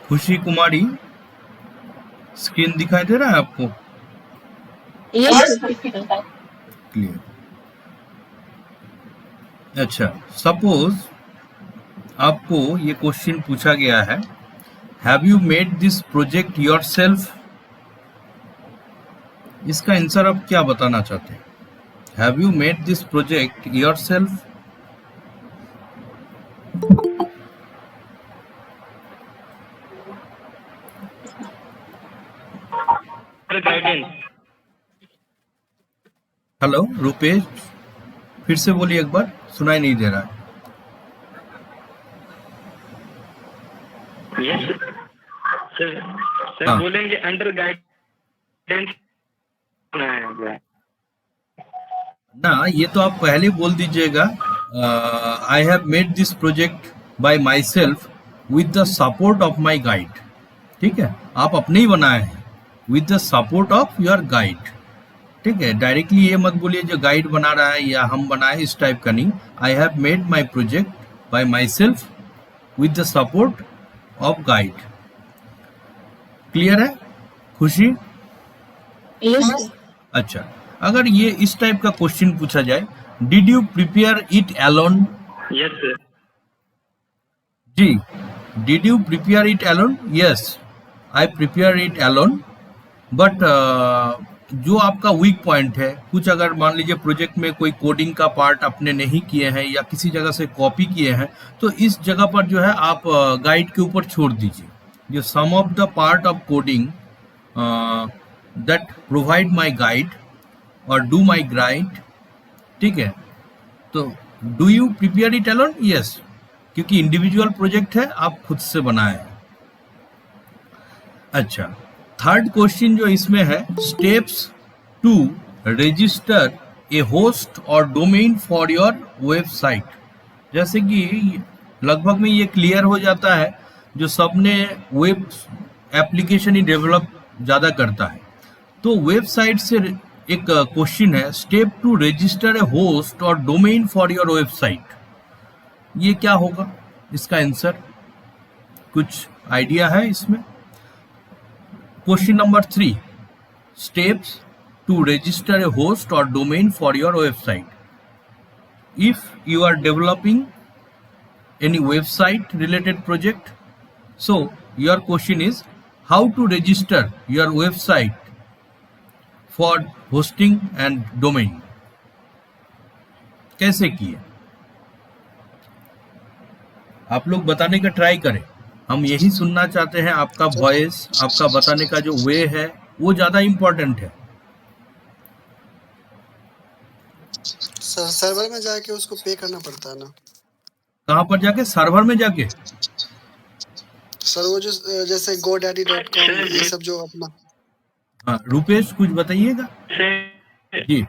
खुशी कुमारी, स्क्रीन दिखाई दे रहा है आपको? Yes clear. अच्छा, सपोज आपको ये क्वेश्चन पूछा गया है, have you made this project yourself? इसका आंसर आप क्या बताना चाहते हैं? Have you made this project yourself? Guidance. Hello Rupesh, फिर से बोलिए एक बार, सुनाई नहीं दे रहा है। यस सर, सर हाँ। बोलेंगे अंडर गाइडेंस बनाया गया है। ना, ये तो आप पहले बोल दीजिएगा, I have made this project by my self with the support of my guide. ठीक है, आप अपने ही बनाए हैं with the support of your guide. ठीक है, डायरेक्टली ये मत बोलिए जो गाइड बना रहा है या हम बनाए, इस टाइप का नहीं। I have made my project by my self with the support of guide. Clear है खुशी? यस अच्छा, अगर ये इस टाइप का क्वेश्चन पूछा जाए, did you prepare it alone? Yes sir. जी, did you prepare it alone? Yes, I prepare it alone. But जो आपका वीक पॉइंट है, कुछ अगर मान लीजिए प्रोजेक्ट में कोई कोडिंग का पार्ट आपने नहीं किए हैं या किसी जगह से कॉपी किए हैं, तो इस जगह पर जो है आप गाइड के ऊपर छोड़ दीजिए। जो sum of the part of coding that provide my guide और डू माई गाइड। ठीक है, तो do you prepare it alone? Yes, क्योंकि इंडिविजुअल प्रोजेक्ट है, आप खुद से बनाए हैं। अच्छा, थर्ड क्वेश्चन जो इसमें है, steps to register a host और डोमेन फॉर योर वेबसाइट। जैसे कि लगभग में ये क्लियर हो जाता है, जो सबने वेब एप्लीकेशन ही डेवलप ज़्यादा करता है, तो वेबसाइट से एक क्वेश्चन है, step to register a host और डोमेन फॉर योर वेबसाइट। ये क्या होगा इसका आंसर? कुछ आइडिया है इसमें? Question number 3, steps to register a host or domain for your website. If you are developing any website related project, so your question is how to register your website for hosting and domain. कैसे किए? आप लोग बताने का try करें, हम यही सुनना चाहते हैं। आपका वॉइस, आपका बताने का जो वे है, वो ज्यादा इम्पोर्टेंट है। सर सर्वर में जाके उसको पे करना पड़ता है ना? कहाँ पर जाके? सर्वर में जाके? सर वो जो जैसे godaddy.com ये सब जो अपना। हाँ, रुपेश कुछ बताइएगा जी।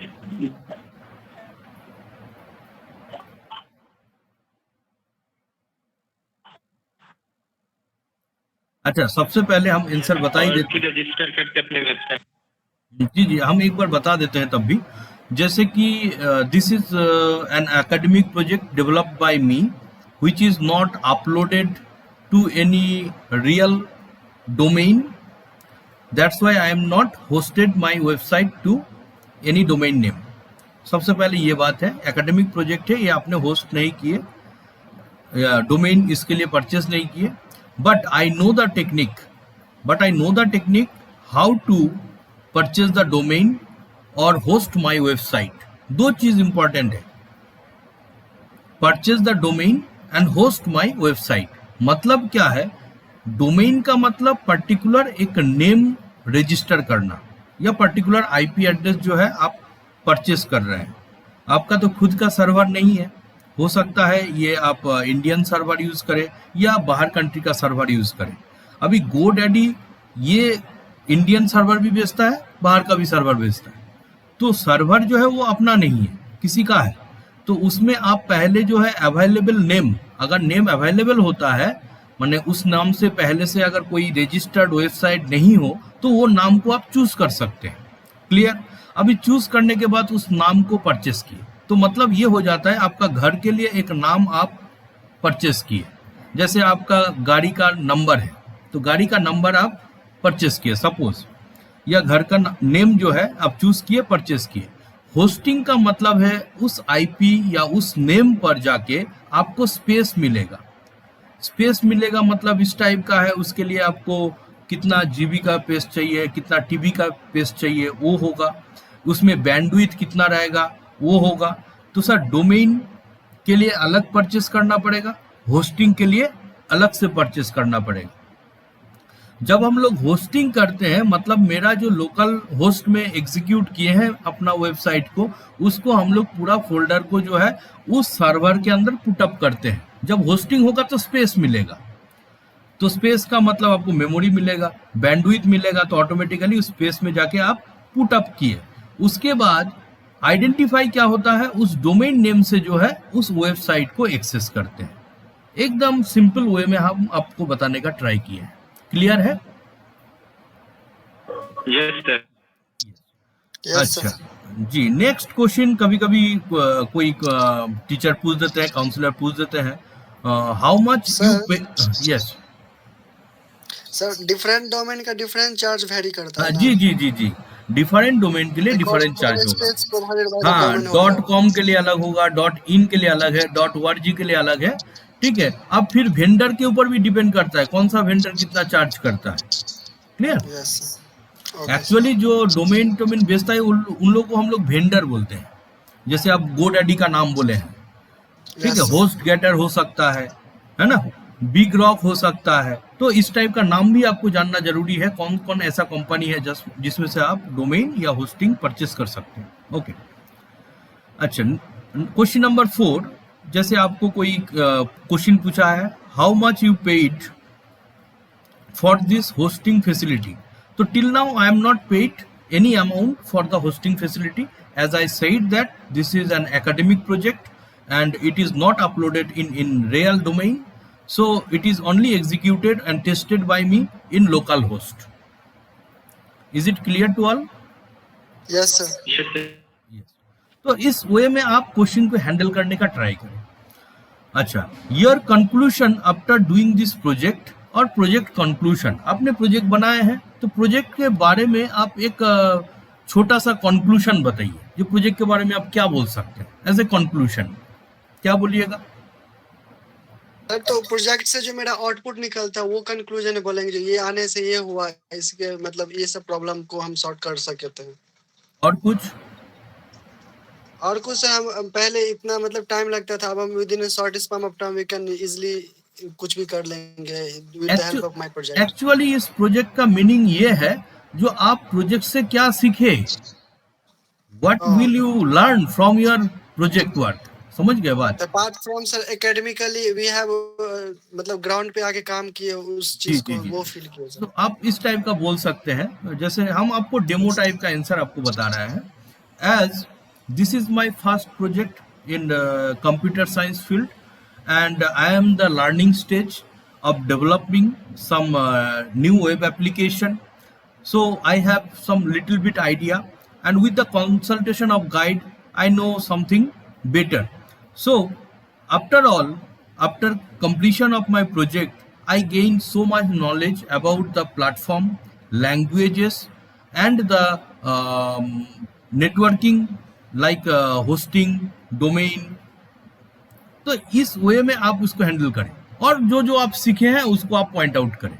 अच्छा, सबसे पहले हम आंसर बता ही देते हैं। रजिस्टर करके अपने वेबसाइट। जी जी, हम एक बार बता देते हैं तब भी। जैसे कि this is an academic project developed by me which is not uploaded to any real domain, that's why I am not hosted my website to any domain name. सबसे पहले ये बात है, एकेडमिक प्रोजेक्ट है, ये आपने होस्ट नहीं किए या डोमेन इसके लिए परचेस नहीं किए। But I know the technique how to purchase the domain और होस्ट माई वेबसाइट। दो चीज इंपॉर्टेंट है, purchase the domain and host my website. मतलब क्या है? डोमेन का मतलब पर्टिकुलर एक नेम रजिस्टर करना या पर्टिकुलर आईपी एड्रेस जो है आप परचेस कर रहे हैं। आपका तो खुद का सर्वर नहीं है, हो सकता है ये आप इंडियन सर्वर यूज करें या बाहर कंट्री का सर्वर यूज करें। अभी GoDaddy ये इंडियन सर्वर भी बेचता है, बाहर का भी सर्वर बेचता है, तो सर्वर जो है वो अपना नहीं है, किसी का है। तो उसमें आप पहले जो है अवेलेबल नेम, अगर नेम अवेलेबल होता है, माने उस नाम से पहले से अगर कोई रजिस्टर्ड वेबसाइट नहीं हो, तो वो नाम को आप चूज कर सकते हैं। क्लियर? अभी चूज करने के बाद उस नाम को परचेस किए, तो मतलब ये हो जाता है आपका घर के लिए एक नाम आप परचेस किए। जैसे आपका गाड़ी का नंबर है, तो गाड़ी का नंबर आप परचेस किए सपोज, या घर का नेम जो है आप चूज किए, परचेस किए। होस्टिंग का मतलब है उस आईपी या उस नेम पर जाके आपको स्पेस मिलेगा। स्पेस मिलेगा मतलब इस टाइप का है, उसके लिए आपको कितना जीबी का पेज चाहिए, कितना टीबी का पेज चाहिए वो होगा, उसमें बैंडविड्थ कितना रहेगा वो होगा। तो सर डोमेन के लिए अलग परचेस करना पड़ेगा, होस्टिंग के लिए अलग से परचेस करना पड़ेगा। जब हम लोग होस्टिंग करते हैं मतलब मेरा जो लोकल होस्ट में एग्जीक्यूट किए हैं अपना वेबसाइट को, उसको हम लोग पूरा फोल्डर को जो है उस सर्वर के अंदर पुटअप करते हैं। जब होस्टिंग होगा तो स्पेस मिलेगा, तो स्पेस का मतलब आपको मेमोरी मिलेगा, बैंडविड्थ मिलेगा, तो ऑटोमेटिकली उस स्पेस में जाके आप पुटअप किए। उसके बाद आइडेंटिफाई क्या होता है, उस डोमेन नेम से जो है उस वेबसाइट को एक्सेस करते हैं। एकदम सिंपल वे में हम आपको बताने का ट्राई किए हैं। क्लियर है? Yes sir. यस अच्छा सर। जी, नेक्स्ट क्वेश्चन कभी कभी कोई टीचर पूछ देते हैं, काउंसलर पूछ देते हैं, हाउ मच यू सर पे। यस सर डिफरेंट डोमेन का डिफरेंट चार्ज वेरी करता है ना, जी जी जी जी, डिफरेंट डोमेन के लिए बिकॉज डिफरेंट चार्ज होगा। स्पेस प्रोवाइडेड बाय द हाँ, डोमेन डॉट ओनर। कॉम के लिए अलग होगा, डॉट इन के लिए अलग है, डॉट वर्जी के लिए अलग है। ठीक है, अब फिर वेंडर के ऊपर भी डिपेंड करता है कौन सा वेंडर कितना चार्ज करता है। Clear? Yes sir. Okay sir. Actually जो डोमेन टोमेन बेचता है उन लोग को हम लोग वेंडर बोलते हैं। जैसे आप गोडैडी का नाम बोले हैं, ठीक है, यस सर। होस्ट गेटर हो सकता है ना, बिग रॉक हो सकता है। तो इस टाइप का नाम भी आपको जानना जरूरी है, कौन कौन ऐसा कंपनी है जिसमें से आप डोमेन या होस्टिंग परचेस कर सकते हैं। ओके, अच्छा, क्वेश्चन नंबर 4, जैसे आपको कोई क्वेश्चन पूछा है, how much you paid for this hosting facility. तो till now I am not paid any amount for the hosting facility, as I said that this is an academic project and it is not uploaded in real domain, so it is only executed and tested by me in local host. Is it clear to all? Yes sir. Yes sir. Yes. तो इस वे में आप question को handle करने का try करें। अच्छा, your conclusion after doing this project और प्रोजेक्ट कंक्लूजन, आपने प्रोजेक्ट बनाए हैं तो प्रोजेक्ट के बारे में आप एक छोटा सा कंक्लूजन बताइए। जो प्रोजेक्ट के बारे में आप क्या बोल सकते हैं एज ए कंक्लूजन, क्या बोलिएगा? सर तो प्रोजेक्ट से जो मेरा आउटपुट निकलता है वो कंक्लूजन बोलेंगे, जो ये आने से ये हुआ, इसके मतलब ये सब प्रॉब्लम को हम सॉर्ट कर सकते हैं। और कुछ? और कुछ हम पहले इतना मतलब टाइम लगता था, अब हम within short span of time we can easily कुछ भी कर लेंगे with the help of my project. Actually इस प्रोजेक्ट का मीनिंग ये है, जो आप प्रोजेक्ट से क्या सीखे, what will you learn from your project work. समझ गए बात? Apart from sir academically we have मतलब ग्राउंड पे आके काम किए उस जी चीज जी को, जी, वो फील किया सर। तो आप इस टाइप का बोल सकते हैं। जैसे हम आपको डेमो टाइप का आंसर आपको बता रहे हैं, as this is my first project in computer science field and I am the learning stage of developing some new web application. So I have some little bit idea, and with the consultation of guide, I know something better. So after all, after completion of my project, I gained so much knowledge about the platform, languages, and the networking like hosting, domain. तो इस वे में आप उसको handle करें, और जो जो आप सीखे हैं उसको आप पॉइंट आउट करें।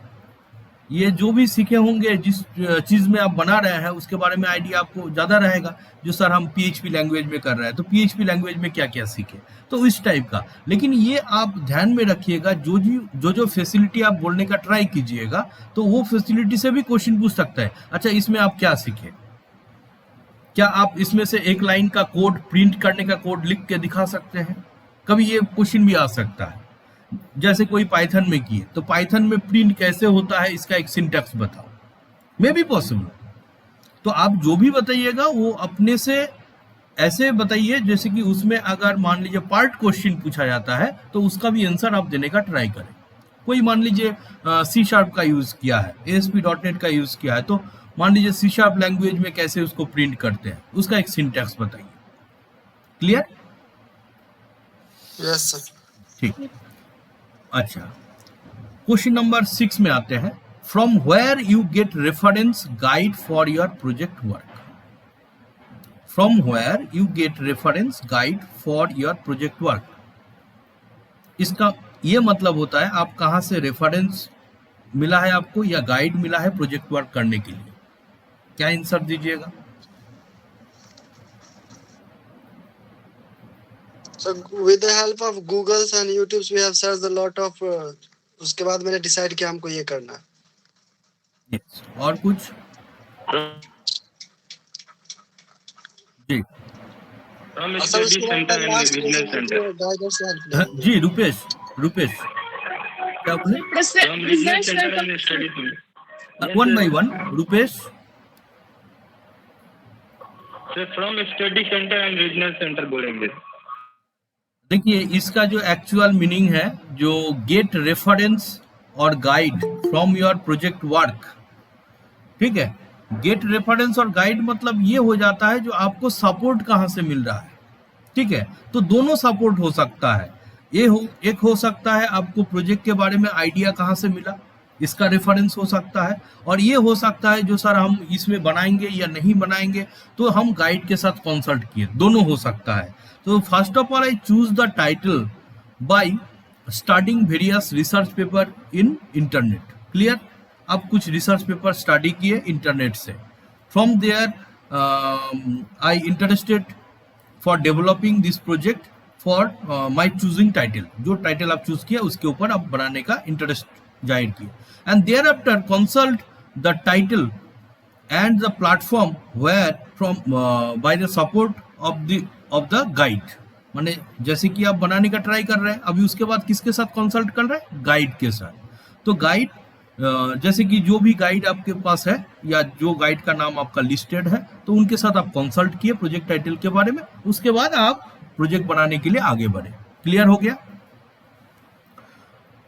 ये जो भी सीखे होंगे, जिस चीज़ में आप बना रहे हैं उसके बारे में आइडिया आपको ज़्यादा रहेगा। जो सर हम PHP लैंग्वेज में कर रहे हैं तो PHP लैंग्वेज में क्या क्या सीखे, तो इस टाइप का। लेकिन ये आप ध्यान में रखिएगा, जो फैसिलिटी आप बोलने का ट्राई कीजिएगा तो वो फैसिलिटी से भी क्वेश्चन पूछ सकता है। अच्छा, इसमें आप क्या सीखे, क्या आप इसमें से एक लाइन का कोड, प्रिंट करने का कोड लिख के दिखा सकते हैं? कभी ये क्वेश्चन भी आ सकता है। जैसे कोई पाइथन में किए तो पाइथन में प्रिंट कैसे होता है, इसका एक सिंटैक्स बताओ, मे बी पॉसिबल। तो आप जो भी बताइएगा वो अपने से ऐसे बताइए जैसे कि उसमें अगर मान लीजिए पार्ट क्वेश्चन पूछा जाता है तो उसका भी आंसर आप देने का ट्राई करें। कोई मान लीजिए C# का यूज किया है, ASP.NET का यूज किया है, तो मान लीजिए C# लैंग्वेज में कैसे उसको प्रिंट करते हैं, उसका एक सिंटैक्स बताइए। क्लियर? Yes sir. ठीक। अच्छा, क्वेश्चन नंबर 6 में आते हैं। from where you get reference guide for your project work. From where you get reference guide for your project work. इसका ये मतलब होता है आप कहाँ से रेफरेंस मिला है आपको या गाइड मिला है प्रोजेक्ट वर्क करने के लिए. क्या आंसर दीजिएगा? So with the help of Googles and YouTubes we have searched a lot of उसके बाद मैंने डिसाइड किया हमको ये करना है. Yes. और कुछ जी From असल study उसके बाद center and last regional center. Guider से हेल्प हाँ, लेंगे. जी रुपेश क्या बोले? From regional center and study center. One by one Rupesh. Sir, from study center and regional center बोलेंगे. देखिए इसका जो एक्चुअल मीनिंग है जो गेट रेफरेंस और guide from your project work. ठीक है, गेट रेफरेंस और गाइड मतलब ये हो जाता है जो आपको सपोर्ट कहाँ से मिल रहा है. ठीक है, तो दोनों सपोर्ट हो सकता है. एक हो सकता है आपको प्रोजेक्ट के बारे में आइडिया कहाँ से मिला, इसका रेफरेंस हो सकता है. और ये हो सकता है जो सर हम इसमें बनाएंगे या नहीं बनाएंगे तो हम गाइड के साथ कंसल्ट किए. दोनों हो सकता है. तो first of all I choose the title by studying various research paper in internet. Clear? आप कुछ रिसर्च पेपर स्टडी किए इंटरनेट से. From there I interested for developing this project for my choosing title. जो title आप choose किया उसके ऊपर आप बनाने का इंटरेस्ट जाहिर किया. And thereafter consult the title and the platform where from by the support of the guide. माने जैसे कि आप बनाने का ट्राई कर रहे हैं, अभी उसके बाद किसके साथ कंसल्ट कर रहे हैं? गाइड के साथ. तो गाइड जैसे कि जो भी गाइड आपके पास है या जो गाइड का नाम आपका लिस्टेड है तो उनके साथ आप कंसल्ट किए प्रोजेक्ट टाइटल के बारे में. उसके बाद आप प्रोजेक्ट बनाने के लिए आगे बढ़े. क्लियर हो गया?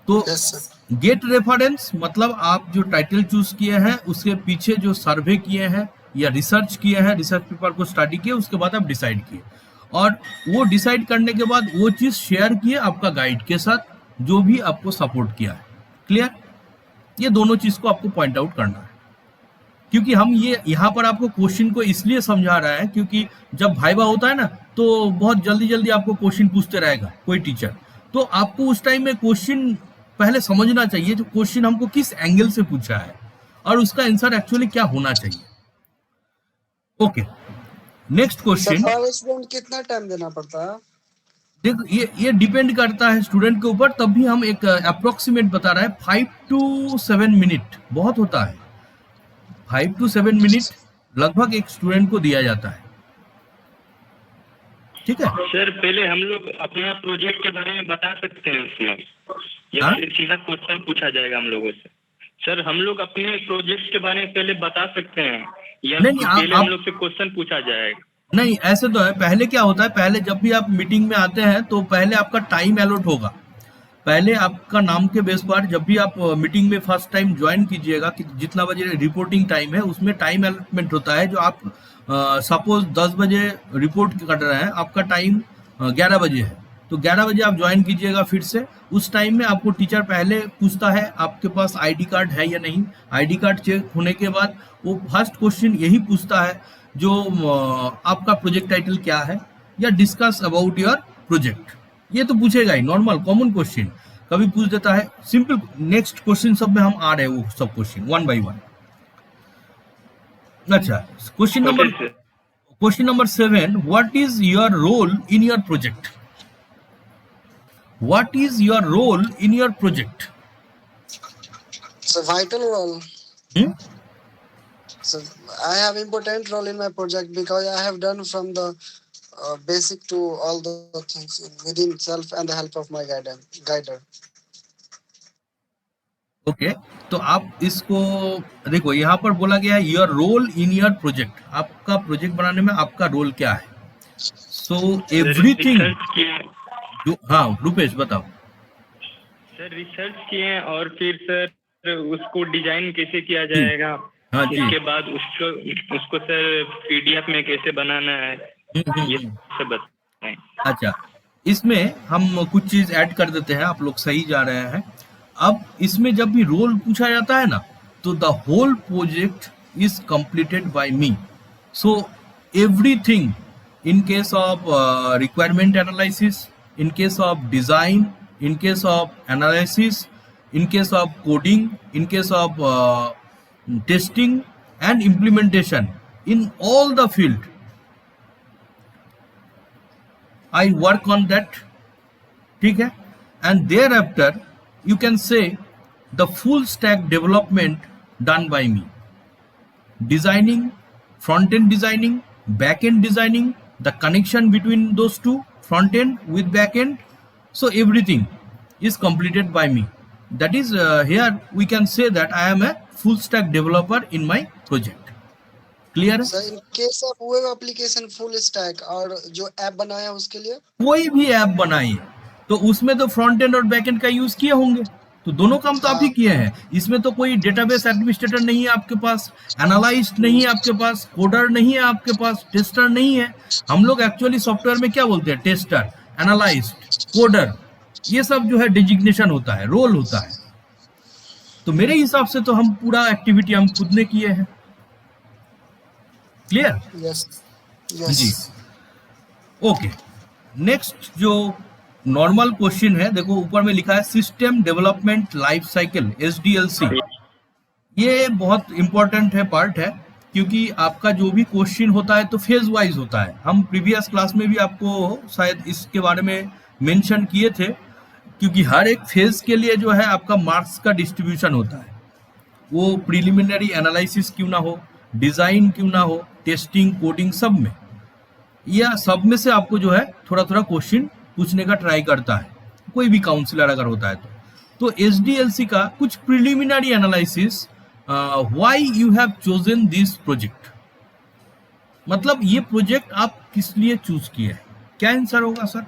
तो Yes, sir. गेट रेफरेंस मतलब आप जो टाइटल चूज किए हैं उसके पीछे जो सर्वे किए हैं या रिसर्च किए हैं, रिसर्च पेपर को स्टडी किए, उसके बाद आप डिसाइड किए और वो डिसाइड करने के बाद वो चीज शेयर किए आपका गाइड के साथ जो भी आपको सपोर्ट किया है. क्लियर? ये दोनों चीज को आपको पॉइंट आउट करना है क्योंकि हम ये यहाँ पर आपको क्वेश्चन को इसलिए समझा रहा है क्योंकि जब भाइवा होता है ना तो बहुत जल्दी जल्दी आपको क्वेश्चन पूछते रहेगा कोई टीचर. तो आपको उस टाइम में क्वेश्चन पहले समझना चाहिए जो क्वेश्चन हमको किस एंगल से पूछा है और उसका आंसर एक्चुअली क्या होना चाहिए. Okay, next question. पर स्टूडेंट कितना टाइम देना पड़ता है? देखो ये डिपेंड करता है स्टूडेंट के ऊपर. तब भी हम एक अप्रोक्सीमेट बता रहे हैं 5 to 7 मिनट बहुत होता है. 5 to 7 मिनट लगभग एक स्टूडेंट को दिया जाता है. ठीक है सर, पहले हम लोग अपना प्रोजेक्ट के बारे में बता सकते हैं उसमें या हाँ? फिर सीधा क्वेश्चन पूछा जाएगा हम लोगों से? सर, हम लोग अपने प्रोजेक्ट के बारे में पहले बता सकते हैं या नहीं, पहले आप हम लोग से क्वेश्चन पूछा जाएगा? नहीं, ऐसे तो है. पहले क्या होता है, पहले जब भी आप मीटिंग में आते हैं तो पहले आपका टाइम अलॉट होगा. पहले आपका नाम के बेस पर जब भी आप मीटिंग में फर्स्ट टाइम ज्वाइन कीजिएगा कि जितना बजे रिपोर्टिंग टाइम है उसमें टाइम अलॉटमेंट होता है. जो आप सपोज 10 बजे रिपोर्ट कर रहे हैं, आपका टाइम 11 बजे है तो 11 बजे आप ज्वाइन कीजिएगा फिर से. उस टाइम में आपको टीचर पहले पूछता है आपके पास आईडी कार्ड है या नहीं. आईडी कार्ड चेक होने के बाद वो फर्स्ट क्वेश्चन यही पूछता है जो आपका प्रोजेक्ट टाइटल क्या है या डिस्कस अबाउट योर प्रोजेक्ट. ये तो पूछेगा ही, नॉर्मल कॉमन क्वेश्चन कभी पूछ देता है. सिंपल नेक्स्ट क्वेश्चन सब में हम आ रहे हैं वो सब क्वेश्चन वन बाय वन. अच्छा, question number 7. What is your role in your project? What is your role in your project? It's a vital role. Hmm? So I have important role in my project because I have done from the basic to all the things within self and the help of my guider. Okay, तो आप इसको देखो यहाँ पर बोला गया है your role in your project. आपका प्रोजेक्ट बनाने में आपका रोल क्या है? सो एवरीथिंग जो हाँ रुपेश बताओ. सर, रिसर्च किए हैं और फिर सर उसको डिजाइन कैसे किया जाएगा, हाँ जी. उसके बाद उसको सर पीडीएफ में कैसे बनाना है ये सब बताएं. अच्छा, इसमें हम कुछ चीज ऐड कर देते हैं. आप लोग सही जा रहे हैं. अब इसमें जब भी रोल पूछा जाता है ना तो the whole project is completed by me. So everything, in case of requirement analysis, in case of design, in case of analysis, in case of coding, in case of testing and implementation, in all the field I work on that. ठीक है, and thereafter you can say the full stack development done by me, designing, front end designing, back end designing, the connection between those two, front end with back end, so everything is completed by me. That is here we can say that I am a full stack developer in my project. Clear है? Sir in case of web application full stack और जो app बनाया उसके लिए कोई भी app बनाइए तो उसमें तो फ्रंट एंड और बैक एंड का यूज किए होंगे, तो दोनों काम तो आप ही किए हैं। इसमें तो कोई डेटाबेस एडमिनिस्ट्रेटर नहीं है आपके पास, एनालिस्ट नहीं है आपके पास, कोडर नहीं है आपके पास, टेस्टर नहीं है। हम लोग एक्चुअली सॉफ्टवेयर में क्या बोलते हैं, टेस्टर, एनालिस्ट, कोडर, ये सब जो है डिजिग्नेशन होता है, रोल होता है। तो मेरे हिसाब से तो हम पूरा एक्टिविटी हम खुद ने किए हैं। क्लियर? यस जी, ओके। नेक्स्ट जो नॉर्मल क्वेश्चन है, देखो ऊपर में लिखा है system development life cycle, SDLC। ये बहुत इंपॉर्टेंट है, पार्ट है, क्योंकि आपका जो भी क्वेश्चन होता है तो फेज वाइज होता है। हम प्रीवियस क्लास में भी आपको शायद इसके बारे में मेंशन किए थे, क्योंकि हर एक फेज के लिए जो है आपका मार्क्स का डिस्ट्रीब्यूशन होता है। वो प्रिलिमिनरी एनालिसिस क्यों ना हो, डिजाइन क्यों ना हो, टेस्टिंग, कोडिंग, सब में, या सब में से आपको जो है थोड़ा थोड़ा क्वेश्चन पूछने का ट्राई करता है, कोई भी काउंसलर अगर होता है तो SDLC का कुछ preliminary analysis, why you have chosen this project, मतलब ये प्रोजेक्ट आप किस लिए चूज किए हैं, क्या आंसर होगा सर?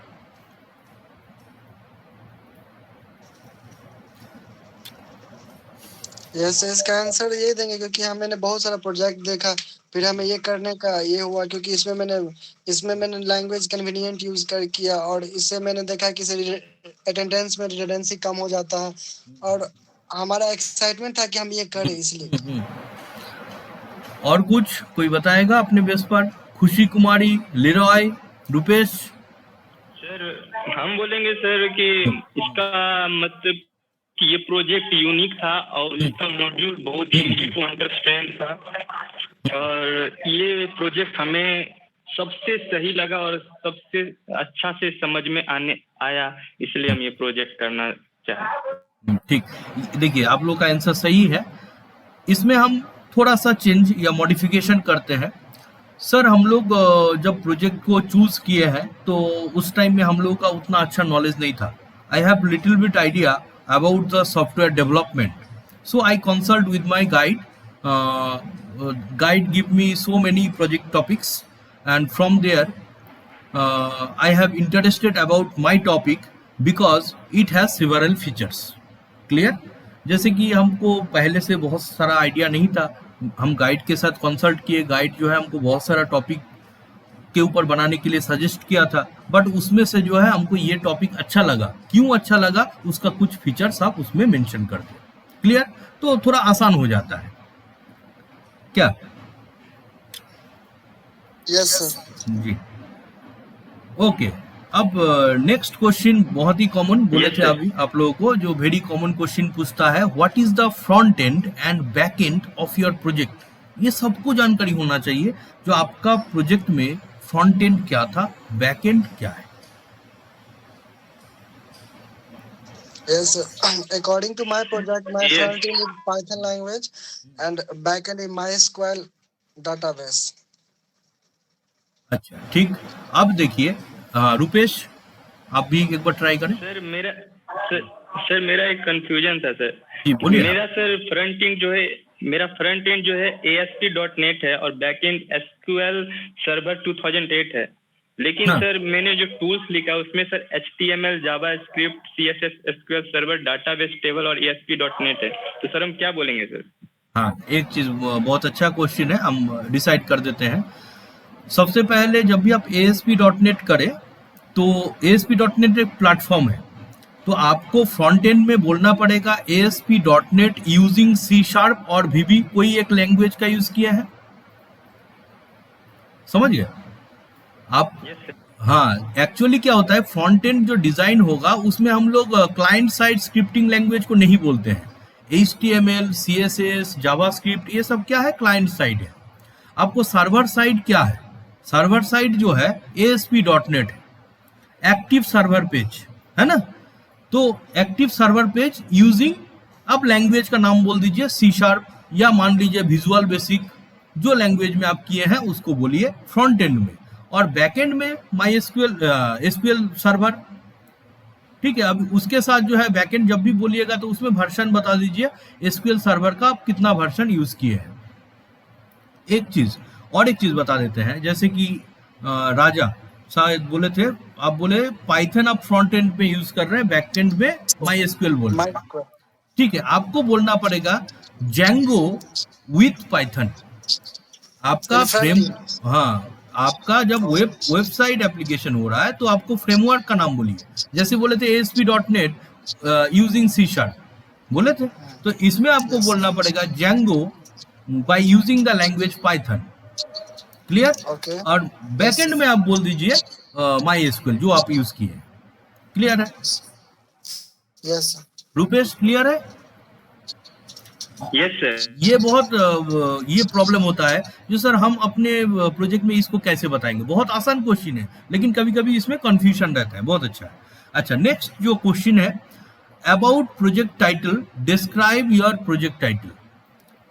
यस इसका आंसर ये देंगे क्योंकि मैंने बहुत सारा प्रोजेक्ट देखा, फिर हमें ये करने का ये हुआ क्योंकि इसमें मैंने लैंग्वेज कन्वीनियंट यूज कर किया, और इससे मैंने देखा कि अटेंडेंस में रिडंडेंसी कम हो जाता है, और हमारा एक्साइटमेंट था कि हम ये करें इसलिए। और कुछ कोई बताएगा अपने बेस पर? खुशी कुमारी, लिरॉय, रुपेश? सर हम बोलेंगे सर कि इसका मतलब कि ये प्रोजेक्ट यूनिक था और इसका मॉड्यूल बहुत ही इजी टू अंडरस्टैंड था, और ये प्रोजेक्ट हमें सबसे सही लगा और सबसे अच्छा से समझ में आया, इसलिए हम ये प्रोजेक्ट करना चाहे। ठीक, देखिए आप लोग का आंसर सही है। इसमें हम थोड़ा सा चेंज या मॉडिफिकेशन करते हैं। सर हम लोग जब प्रोजेक्ट को चूज किए हैं तो उस टाइम में हम लोग का उतना अच्छा नॉलेज नहीं था। I have little bit idea about the software development, so I consult with my guide. Guide give me so many project topics, and from there I have interested about my topic because it has several features. Clear? जैसे कि हमको पहले से बहुत सारा idea नहीं था, हम गाइड के साथ कंसल्ट किए, गाइड जो है हमको बहुत सारा टॉपिक के ऊपर बनाने के लिए सजेस्ट किया था, बट उसमें से जो है हमको ये टॉपिक अच्छा लगा। क्यों अच्छा लगा, उसका कुछ फीचर्स आप उसमें मेंशन कर दो। क्लियर? तो थोड़ा आसान हो जाता है क्या? यस सर जी, ओके। अब नेक्स्ट क्वेश्चन बहुत ही कॉमन बोले थे अभी आप लोगों को, जो वेरी कॉमन क्वेश्चन पूछता है, what is the front end and back end of your project. ये सबको जानकारी होना चाहिए जो आपका प्रोजेक्ट में फ्रंट एंड क्या था, बैक एंड क्या है। Yes, according to my project, my front end is Python language and back end is MySQL database. अच्छा ठीक, अब देखिए रुपेश आप भी एक बार ट्राई करें। सर मेरा एक कंफ्यूजन था सर। जी बोलिए। मेरा सर फ्रंट एंड जो है ASP.NET है और बैक एंड SQL सर्वर 2008 है, लेकिन हाँ। सर मैंने जो टूल्स लिखा उसमें sir HTML, JavaScript, CSS, SQL server, database table और ASP.NET है, तो सर हम क्या बोलेंगे सर? हाँ, एक चीज बहुत अच्छा क्वेश्चन है, हम डिसाइड कर देते हैं। सबसे पहले जब भी आप ASP.NET करें तो ASP.NEट एक प्लेटफॉर्म है, तो आपको फ्रंट एंड में बोलना पड़ेगा ASP.NET यूजिंग C# और VB, कोई एक लैंग्वेज का यूज किया है, समझ गए आप? Yes sir. हाँ, एक्चुअली क्या होता है, फ्रंट एंड जो डिजाइन होगा उसमें हम लोग क्लाइंट साइड स्क्रिप्टिंग लैंग्वेज को नहीं बोलते हैं। HTML, CSS, जावास्क्रिप्ट, ये सब क्या है, क्लाइंट साइड है। आपको सर्वर साइड क्या है, सर्वर साइड जो है ASP.NET है, एक्टिव सर्वर पेज है ना। तो एक्टिव सर्वर पेज यूजिंग, अब लैंग्वेज का नाम बोल दीजिए C# या मान लीजिए विजुअल बेसिक, जो लैंग्वेज में आप किए हैं उसको बोलिए फ्रंट एंड में, और बैक एंड में MySQL SQL सर्वर, ठीक है। अब उसके साथ जो है बैक एंड जब भी बोलिएगा तो उसमें वर्जन बता दीजिए SQL सर्वर का आप कितना वर्जन यूज किए हैं। एक चीज और एक चीज बता देते हैं, जैसे कि राजा शायद बोले थे, आप बोले पाइथन आप फ्रंट एंड पे यूज कर रहे हैं, बैक एंड में MySQL बोल रहे हैं, ठीक है। आपको बोलना पड़ेगा Django विथ पाइथन। आपका फ्रेम, हाँ, आपका जब वेबसाइट एप्लीकेशन हो रहा है तो आपको फ्रेमवर्क का नाम बोलिए। जैसे बोले थे ASP.NET यूजिंग C# बोले थे, तो इसमें आपको बोलना पड़ेगा Django by using the language Python, clear. Okay. और बैकएंड में आप बोल दीजिए MySQL जो आप यूज किए, क्लियर है? Yes sir. रूपेश, क्लियर है? Yes sir. ये बहुत ये प्रॉब्लम होता है जो सर हम अपने प्रोजेक्ट में इसको कैसे बताएंगे। बहुत आसान क्वेश्चन है लेकिन कभी कभी इसमें कंफ्यूजन रहता है। बहुत अच्छा है। अच्छा, नेक्स्ट जो क्वेश्चन है, about project title, describe your project title.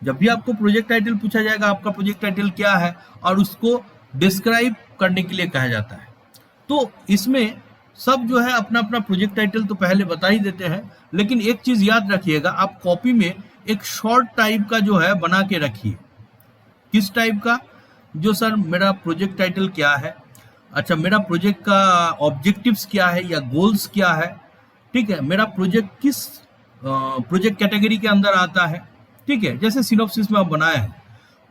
जब भी आपको प्रोजेक्ट टाइटल पूछा जाएगा आपका प्रोजेक्ट टाइटल क्या है, और उसको डिस्क्राइब करने के लिए कहा जाता है। तो इसमें सब जो है अपना अपना प्रोजेक्ट टाइटल तो पहले बता ही देते हैं, लेकिन एक चीज याद रखिएगा, आप कॉपी में एक शॉर्ट टाइप का जो है बना के रखिए। किस टाइप का? जो सर मेरा प्रोजेक्ट टाइटल क्या है, अच्छा मेरा प्रोजेक्ट का ऑब्जेक्टिव्स क्या है या गोल्स क्या है, ठीक है, मेरा प्रोजेक्ट किस प्रोजेक्ट कैटेगरी के अंदर आता है, ठीक है, जैसे सिनॉप्सिस में आप बनाया है।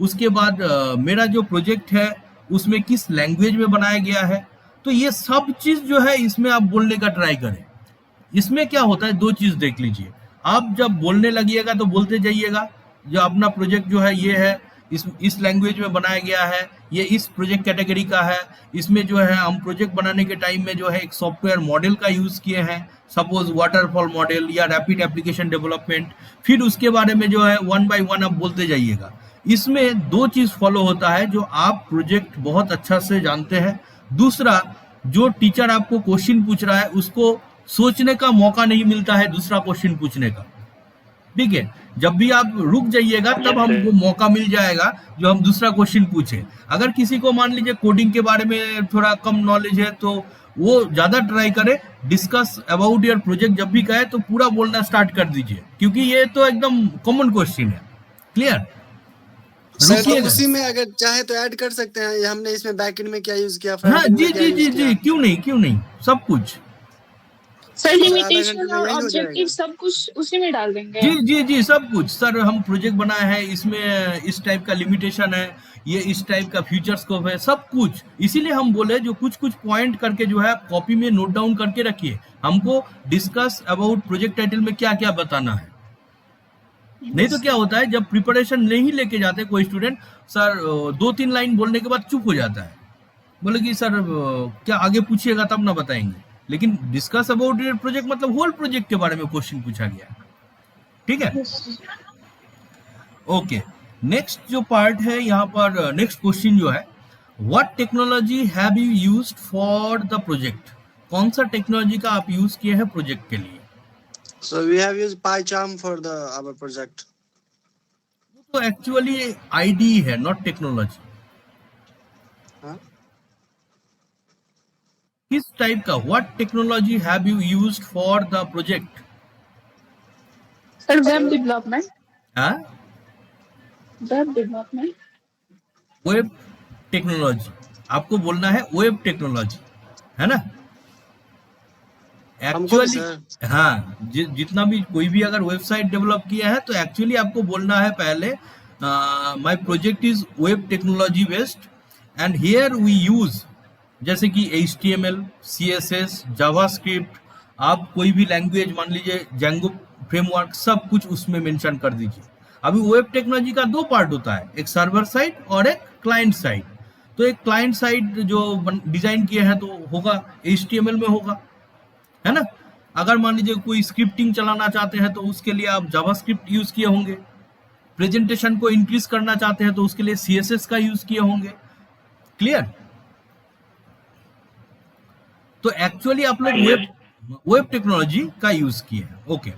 उसके बाद मेरा जो प्रोजेक्ट है उसमें किस लैंग्वेज में बनाया गया है। तो ये सब चीज जो है इसमें आप बोलने का ट्राई करें। इसमें क्या होता है, दो चीज देख लीजिए, आप जब बोलने लगिएगा तो बोलते जाइएगा जो अपना प्रोजेक्ट जो है ये है, इस लैंग्वेज में बनाया गया है, ये इस प्रोजेक्ट कैटेगरी का है, इसमें जो है हम प्रोजेक्ट बनाने के टाइम में जो है एक सॉफ्टवेयर मॉडल का यूज किए हैं, सपोज वाटरफॉल मॉडल या रैपिड एप्लीकेशन डेवलपमेंट। फिर उसके बारे में जो है 1 by 1 आप बोलते जाइएगा। इसमें दो चीज फॉलो होता है जो आप प्रोजेक्ट बहुत अच्छा से जानते हैं। दूसरा, जो टीचर आपको क्वेश्चन पूछ रहा है उसको सोचने का मौका नहीं मिलता है दूसरा क्वेश्चन पूछने का, ठीक है। जब भी आप रुक जाइएगा तब हमको मौका मिल जाएगा जो हम दूसरा क्वेश्चन पूछे। अगर किसी को मान लीजिए कोडिंग के बारे में थोड़ा कम नॉलेज है तो वो ज्यादा ट्राई करे, डिस्कस अबाउट योर प्रोजेक्ट जब भी कहे तो पूरा बोलना स्टार्ट कर दीजिए, क्योंकि ये तो एकदम कॉमन क्वेश्चन है, क्लियर। सर तो उसी में अगर चाहे तो ऐड कर सकते हैं, हमने इसमें बैकएंड में क्या यूज किया, हाँ जी जी जी जी, क्यों नहीं सब कुछ। सर लिमिटेशन और ऑब्जेक्टिव सब कुछ उसी में डाल देंगे। जी जी जी, सब कुछ। सर हम प्रोजेक्ट बनाए हैं, इसमें इस टाइप का लिमिटेशन है, ये इस टाइप का फ्यूचर स्कोप है, सब कुछ। इसीलिए हम बोले जो कुछ कुछ पॉइंट करके जो है आप कॉपी में नोट डाउन करके रखिए। हमको डिस्कस अबाउट प्रोजेक्ट टाइटल में क्या क्या बताना है। नहीं तो क्या होता है, जब प्रिपरेशन नहीं लेके जाते कोई स्टूडेंट, सर 2-3 लाइन बोलने के बाद चुप हो जाता है, बोले कि सर क्या आगे पूछिएगा तब ना बताएंगे। लेकिन डिस्कस अबाउट योर प्रोजेक्ट मतलब होल प्रोजेक्ट के बारे में क्वेश्चन पूछा गया, ठीक है। ओके, नेक्स्ट जो पार्ट है यहाँ पर, नेक्स्ट क्वेश्चन जो है, what technology have you used for the project. कौन सा टेक्नोलॉजी का आप यूज किए हैं प्रोजेक्ट के लिए? So we have used PyCharm for our project. तो एक्चुअली आईडी है, नॉट टेक्नोलॉजी। हाँ? किस टाइप का, what technology have you used for the project? Sir web development. हाँ, वेब डेवलपमेंट, वेब टेक्नोलॉजी। आपको बोलना है वेब टेक्नोलॉजी, है ना। एक्चुअली हाँ, जितना भी कोई भी अगर वेबसाइट डेवलप किया है तो एक्चुअली आपको बोलना है पहले my project is web technology based and here we use, जैसे कि HTML, CSS, जावास्क्रिप्ट, आप कोई भी लैंग्वेज मान लीजिए जेंगो फ्रेमवर्क सब कुछ उसमें मेंशन कर दीजिए। अभी वेब टेक्नोलॉजी का दो पार्ट होता है, एक सर्वर साइड और एक क्लाइंट साइड। तो एक क्लाइंट साइड जो डिजाइन किए हैं तो होगा HTML में होगा, है ना। अगर मान लीजिए कोई स्क्रिप्टिंग चलाना चाहते हैं तो उसके लिए आप जावास्क्रिप्ट यूज किए होंगे। प्रेजेंटेशन को इंक्रीज करना चाहते हैं तो उसके लिए CSS का यूज किए होंगे। क्लियर। तो एक्चुअली आप लोग वेब टेक्नोलॉजी का यूज किए हैं। Okay,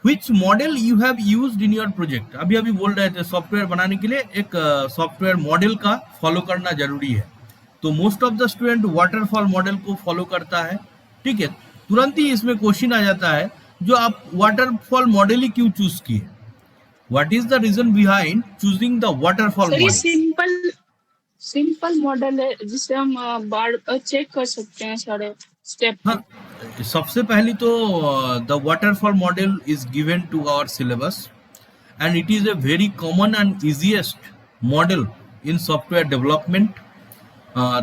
which model you have used in your project. अभी अभी बोल रहे थे सॉफ्टवेयर बनाने के लिए एक सॉफ्टवेयर मॉडल का फॉलो करना जरूरी है। तो most of the student waterfall model को फॉलो करता है। ठीक है, तुरंत ही इसमें क्वेश्चन आ जाता है जो आप वाटरफॉल मॉडल ही क्यों चूज किए, what is the reason behind choosing the waterfall sir ये मॉडल। सिंपल मॉडल है जिससे हम बार चेक कर सकते हैं सारे स्टेप। हाँ, सबसे पहली तो the waterfall model is given to our syllabus and it is a very common and easiest model in software development.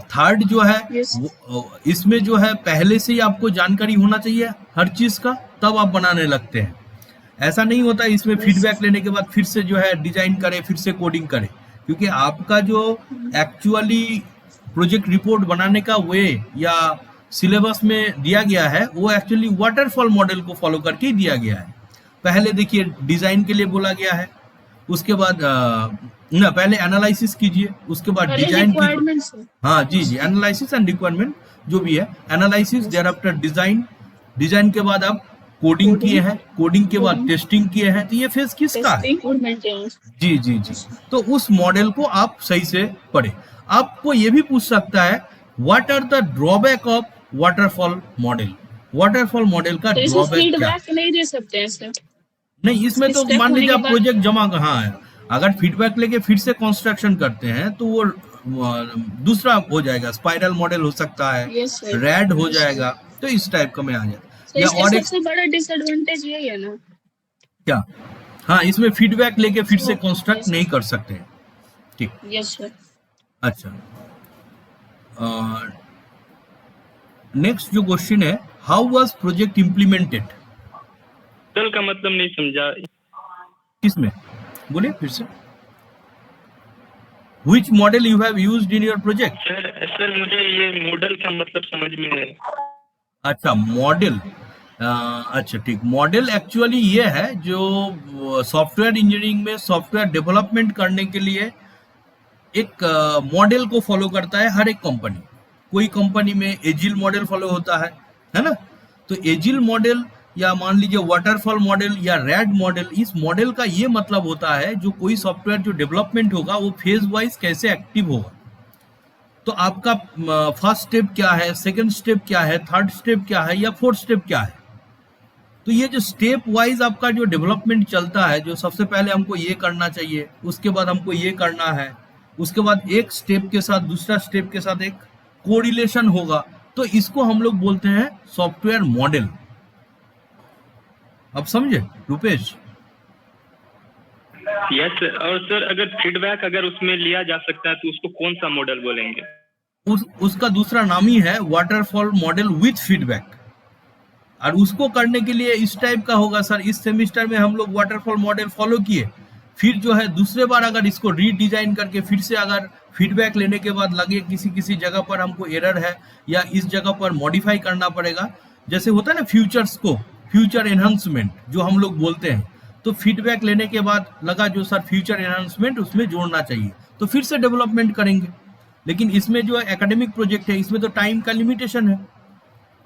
Third जो है Yes. इसमें जो है पहले से ही आपको जानकारी होना चाहिए हर चीज का, तब आप बनाने लगते हैं। ऐसा नहीं होता इसमें फीडबैक लेने के बाद फिर से जो है डिजाइन करे, फिर से कोडिंग करे, क्योंकि आपका जो एक्चुअली प्रोजेक्ट रिपोर्ट बनाने का वे या सिलेबस में दिया गया है वो एक्चुअली वाटरफॉल मॉडल को फॉलो करके ही दिया गया है। पहले देखिए डिजाइन के लिए बोला गया है, उसके बाद ना पहले एनालिसिस कीजिए, उसके बाद डिजाइन कीजिए। हाँ जी जी, एनालिसिस एंड रिक्वायरमेंट जो भी है, analysis thereafter design, design के बाद आप कोडिंग किए हैं, कोडिंग के बाद टेस्टिंग किए हैं। तो ये फेज किसका है? जी जी जी। तो उस मॉडल को आप सही से पढ़े। आपको ये भी पूछ सकता है what are the drawback of waterfall model. Waterfall model का ड्रॉबैक क्या है? नहीं दे सकते हैं सर। नहीं, इसमें तो Step मान लीजिए होने आप के बाद- प्रोजेक्ट जमा हाँ है, अगर फीडबैक लेके फिर से कंस्ट्रक्शन करते हैं तो वो दूसरा हो जाएगा, स्पाइरल मॉडल हो सकता है, Yes, sir. रैड हो Yes, sir. जाएगा, तो इस टाइप का में आ जाएगा। तो या इसका और एक सबसे बड़ा डिसएडवांटेज यही है ना। क्या, हाँ इसमें फीडबैक लेके फिर से Yes, कंस्ट्रक्ट sir. नहीं कर सकते हैं। ठीक, यस सर। अच्छा। नेक्स्ट जो क्वेश्चन है, how was project implemented. Model का मतलब नहीं समझा। किसमें, बोलिए फिर से। Which model you have used in your project? Sir मुझे ये मॉडल का मतलब समझ में नहीं। अच्छा, मॉडल, अच्छा ठीक। मॉडल एक्चुअली ये है जो सॉफ्टवेयर इंजीनियरिंग में सॉफ्टवेयर डेवलपमेंट करने के लिए एक मॉडल को फॉलो करता है हर एक कंपनी। कोई कंपनी में एजिल मॉडल फॉलो होता है ना। तो एजिल मॉडल या मान लीजिए वाटरफॉल मॉडल या रैड मॉडल, इस मॉडल का ये मतलब होता है जो कोई सॉफ्टवेयर जो डेवलपमेंट होगा वो फेज वाइज कैसे एक्टिव होगा। तो आपका फर्स्ट स्टेप क्या है, सेकंड स्टेप क्या है, थर्ड स्टेप क्या है या फोर्थ स्टेप क्या है। तो ये जो स्टेप वाइज आपका जो डेवलपमेंट चलता है, जो सबसे पहले हमको ये करना चाहिए, उसके बाद हमको ये करना है, उसके बाद एक स्टेप के साथ दूसरा स्टेप के साथ एक कोरिलेशन होगा, तो इसको हम लोग बोलते हैं सॉफ्टवेयर मॉडल। अब समझे रुपेश? यस। और सर अगर फीडबैक अगर उसमें लिया जा सकता है तो उसको कौन सा मॉडल बोलेंगे? उसका दूसरा नाम ही है वाटरफॉल मॉडल विथ फीडबैक। और उसको करने के लिए इस टाइप का होगा सर, इस सेमिस्टर में हम लोग वाटरफॉल मॉडल फॉलो किए, फिर जो है दूसरे बार अगर इसको रीडिजाइन करके फिर से अगर फीडबैक लेने के बाद लगे किसी किसी जगह पर हमको एरर है या इस जगह पर मॉडिफाई करना पड़ेगा, जैसे होता है ना फ्यूचर्स को, फ्यूचर एनहांसमेंट जो हम लोग बोलते हैं, तो फीडबैक लेने के बाद लगा जो सर फ्यूचर एनहांसमेंट उसमें जोड़ना चाहिए, तो फिर से डेवलपमेंट करेंगे। लेकिन इसमें जो एकेडमिक प्रोजेक्ट है इसमें तो टाइम का लिमिटेशन है,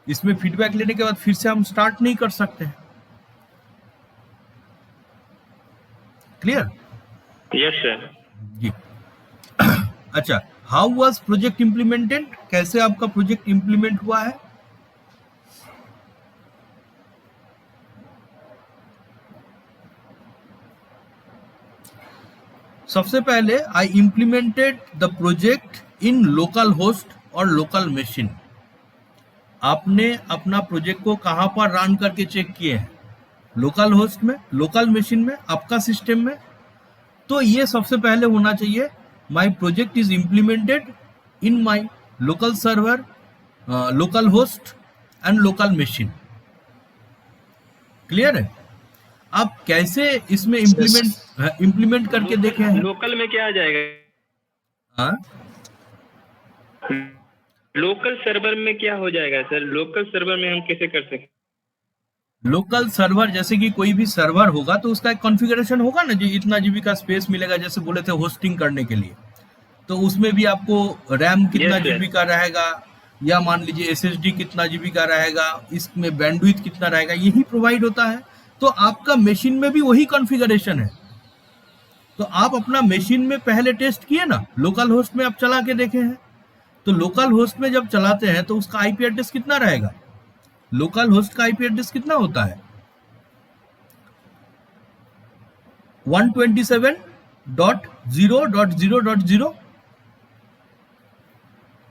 इसमें फीडबैक लेने के बाद फिर से हम स्टार्ट नहीं कर सकते हैं। क्लियर? Yes sir. जी। अच्छा, हाउ वाज प्रोजेक्ट इम्प्लीमेंटेड, कैसे आपका प्रोजेक्ट इम्प्लीमेंट हुआ है? सबसे पहले I implemented the project in local host और लोकल मशीन। आपने अपना प्रोजेक्ट को कहां पर रन करके चेक किए हैं? लोकल होस्ट में, लोकल मशीन में, आपका सिस्टम में। तो ये सबसे पहले होना चाहिए, my project is implemented in my local server, local host and local machine. Clear है? आप कैसे इसमें इम्प्लीमेंट करके देखे हैं? लोकल में क्या आ जाएगा? हाँ, लोकल सर्वर में क्या हो जाएगा सर? लोकल सर्वर में हम कैसे कर सकते? लोकल सर्वर जैसे कि कोई भी सर्वर होगा तो उसका एक कॉन्फ़िगरेशन होगा ना, जो इतना जीबी का स्पेस मिलेगा, जैसे बोले थे होस्टिंग करने के लिए, तो उसमें भी आपको रैम कितना Yes, sir. जीबी का रहेगा, या मान लीजिए एसएसडी कितना जीबी का रहेगा, इसमें बैंडविड्थ कितना रहेगा, यही प्रोवाइड होता है। तो आपका मशीन में भी वही कॉन्फ़िगरेशन है। तो आप अपना मशीन में पहले टेस्ट किए ना, लोकल होस्ट में आप चला के देखे हैं, तो लोकल होस्ट में जब चलाते हैं तो उसका आईपी एड्रेस कितना रहेगा? लोकल होस्ट का आईपी एड्रेस कितना होता है? 127.0.0.0।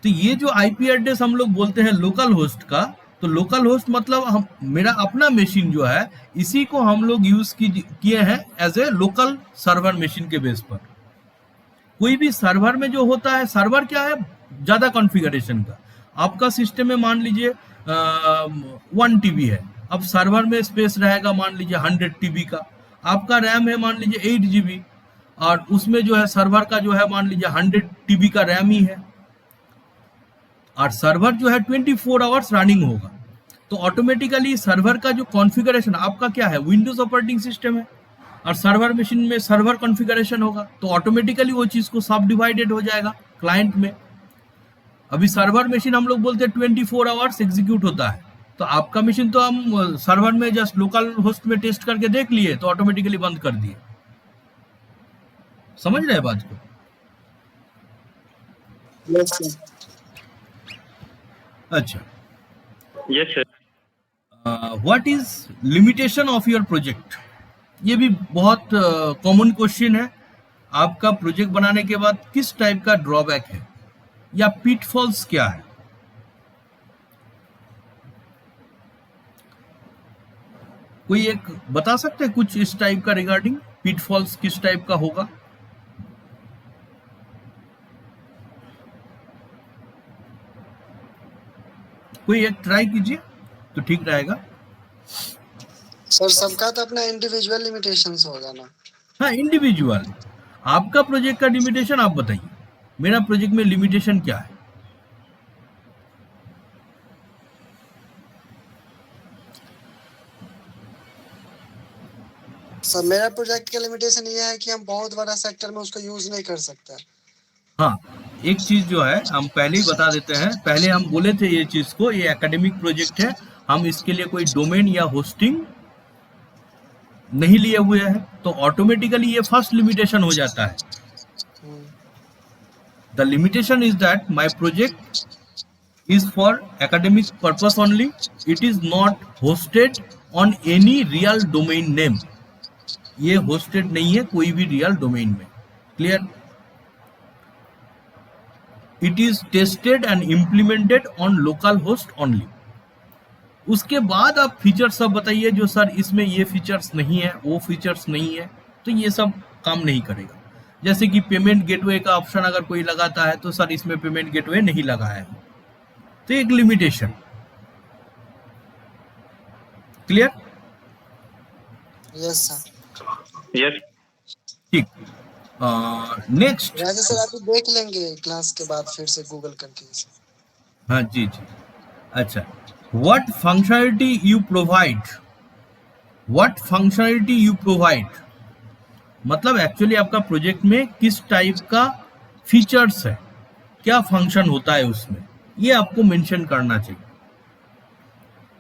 तो ये जो आईपी एड्रेस हम लोग बोलते हैं लोकल होस्ट का, तो लोकल होस्ट मतलब हम, मेरा अपना मशीन जो है, इसी को हम लोग यूज किए हैं as a local server machine के बेस पर। कोई भी सर्वर में जो होता है, सर्वर क्या है, ज्यादा कॉन्फ़िगरेशन का। आपका सिस्टम में मान लीजिए 1 टीबी है, अब सर्वर में स्पेस रहेगा मान लीजिए 100 टीबी का। आपका रैम है मान लीजिए 8 जीबी, और उसमें जो है सर्वर का जो है मान लीजिए 100 टीबी का रैम ही है, और सर्वर जो है 24 आवर्स रनिंग होगा। तो ऑटोमेटिकली सर्वर का जो कॉन्फ़िगरेशन, आपका क्या है, विंडोज ऑपरेटिंग सिस्टम है, और सर्वर मशीन में सर्वर कॉन्फ़िगरेशन होगा, तो ऑटोमेटिकली वो चीज़ को सब डिवाइडेड हो जाएगा क्लाइंट में। अभी सर्वर मशीन हम लोग बोलते हैं 24 आवर्स एग्जीक्यूट होता है, तो आपका मशीन तो हम सर्वर में जस्ट लोकल होस्ट में टेस्ट करके देख लिए तो ऑटोमेटिकली बंद कर दिए। समझ रहे हैं बात को? Yes sir. अच्छा, yes sir. What is limitation of your project? ये भी बहुत कॉमन क्वेश्चन है। आपका प्रोजेक्ट बनाने के बाद किस टाइप का ड्रॉबैक है या पिटफॉल्स क्या है? कोई एक बता सकते हैं कुछ इस टाइप का रिगार्डिंग, पिटफॉल्स किस टाइप का होगा? कोई एक ट्राई कीजिए तो ठीक रहेगा। सर सबका तो अपना इंडिविजुअल लिमिटेशंस होगा ना। हाँ, इंडिविजुअल। आपका प्रोजेक्ट का लिमिटेशन आप बताइए, मेरा प्रोजेक्ट में लिमिटेशन क्या है? सर मेरा प्रोजेक्ट का लिमिटेशन ये है कि हम बहुत बड़ा सेक्टर में उसको यूज नहीं कर सकते। हाँ, एक चीज जो है हम पहले ही बता देते हैं, पहले हम बोले थे ये चीज को, ये एकेडमिक प्रोजेक्ट है, हम इसके लिए कोई डोमेन या होस्टिंग नहीं लिए हुए हैं, तो ऑटोमेटिकली ये फर्स्ट लिमिटेशन हो जाता है। The limitation is that my project is for academic purpose only. It is not hosted on any real domain name. ये hosted नहीं है कोई भी real domain में। Clear? It is tested and implemented on local host only. उसके बाद आप feature सब बताइए जो सर इसमें ये फीचर्स नहीं है, वो फीचर्स नहीं है, तो ये सब काम नहीं करेगा। जैसे कि पेमेंट गेटवे का ऑप्शन अगर कोई लगाता है तो सर इसमें पेमेंट गेटवे नहीं लगा है, तो एक limitation. Clear? Yes sir. Yes. ठीक। नेक्स्ट। राजा सर आप देख लेंगे क्लास के बाद फिर से गूगल करके। हाँ जी जी। अच्छा, what functionality you provide? What functionality you provide मतलब एक्चुअली आपका प्रोजेक्ट में किस टाइप का फीचर्स है, क्या फंक्शन होता है उसमें, ये आपको मेंशन करना चाहिए।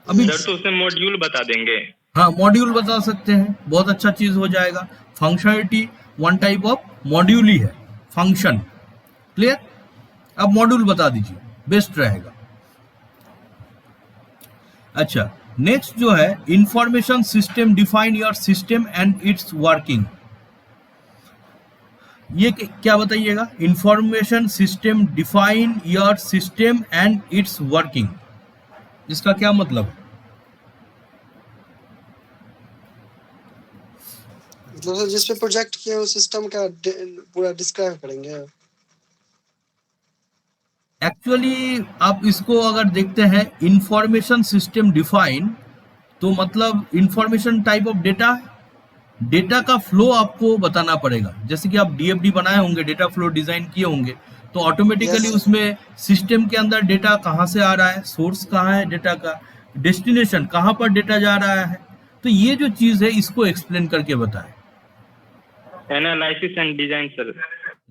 अभी सर तो उसमें मॉड्यूल बता देंगे। हाँ, मॉड्यूल बता सकते हैं, बहुत अच्छा चीज हो जाएगा। Functionality one type of module ही है, फंक्शन। क्लियर? अब मॉड्यूल बता दीजिए, बेस्ट रहेगा। अच्छा, नेक्स्ट जो है information system define your system and it's working. ये क्या बताइएगा? Information system define your system and it's working, इसका क्या मतलब है? मतलब जिस पे प्रोजेक्ट किया उस सिस्टम का पूरा डिस्क्राइब करेंगे। एक्चुअली आप इसको अगर देखते हैं इंफॉर्मेशन सिस्टम डिफाइन, तो मतलब information type of data, data का फ्लो आपको बताना पड़ेगा। जैसे कि आप डीएफडी बनाए होंगे, डेटा फ्लो डिजाइन किए होंगे, तो ऑटोमेटिकली Yes. उसमें सिस्टम के अंदर डेटा कहाँ से आ रहा है, सोर्स कहाँ है डेटा का, डेस्टिनेशन कहाँ पर डेटा जा रहा है, तो ये जो चीज है इसको एक्सप्लेन करके बताएं। Analysis and design sir.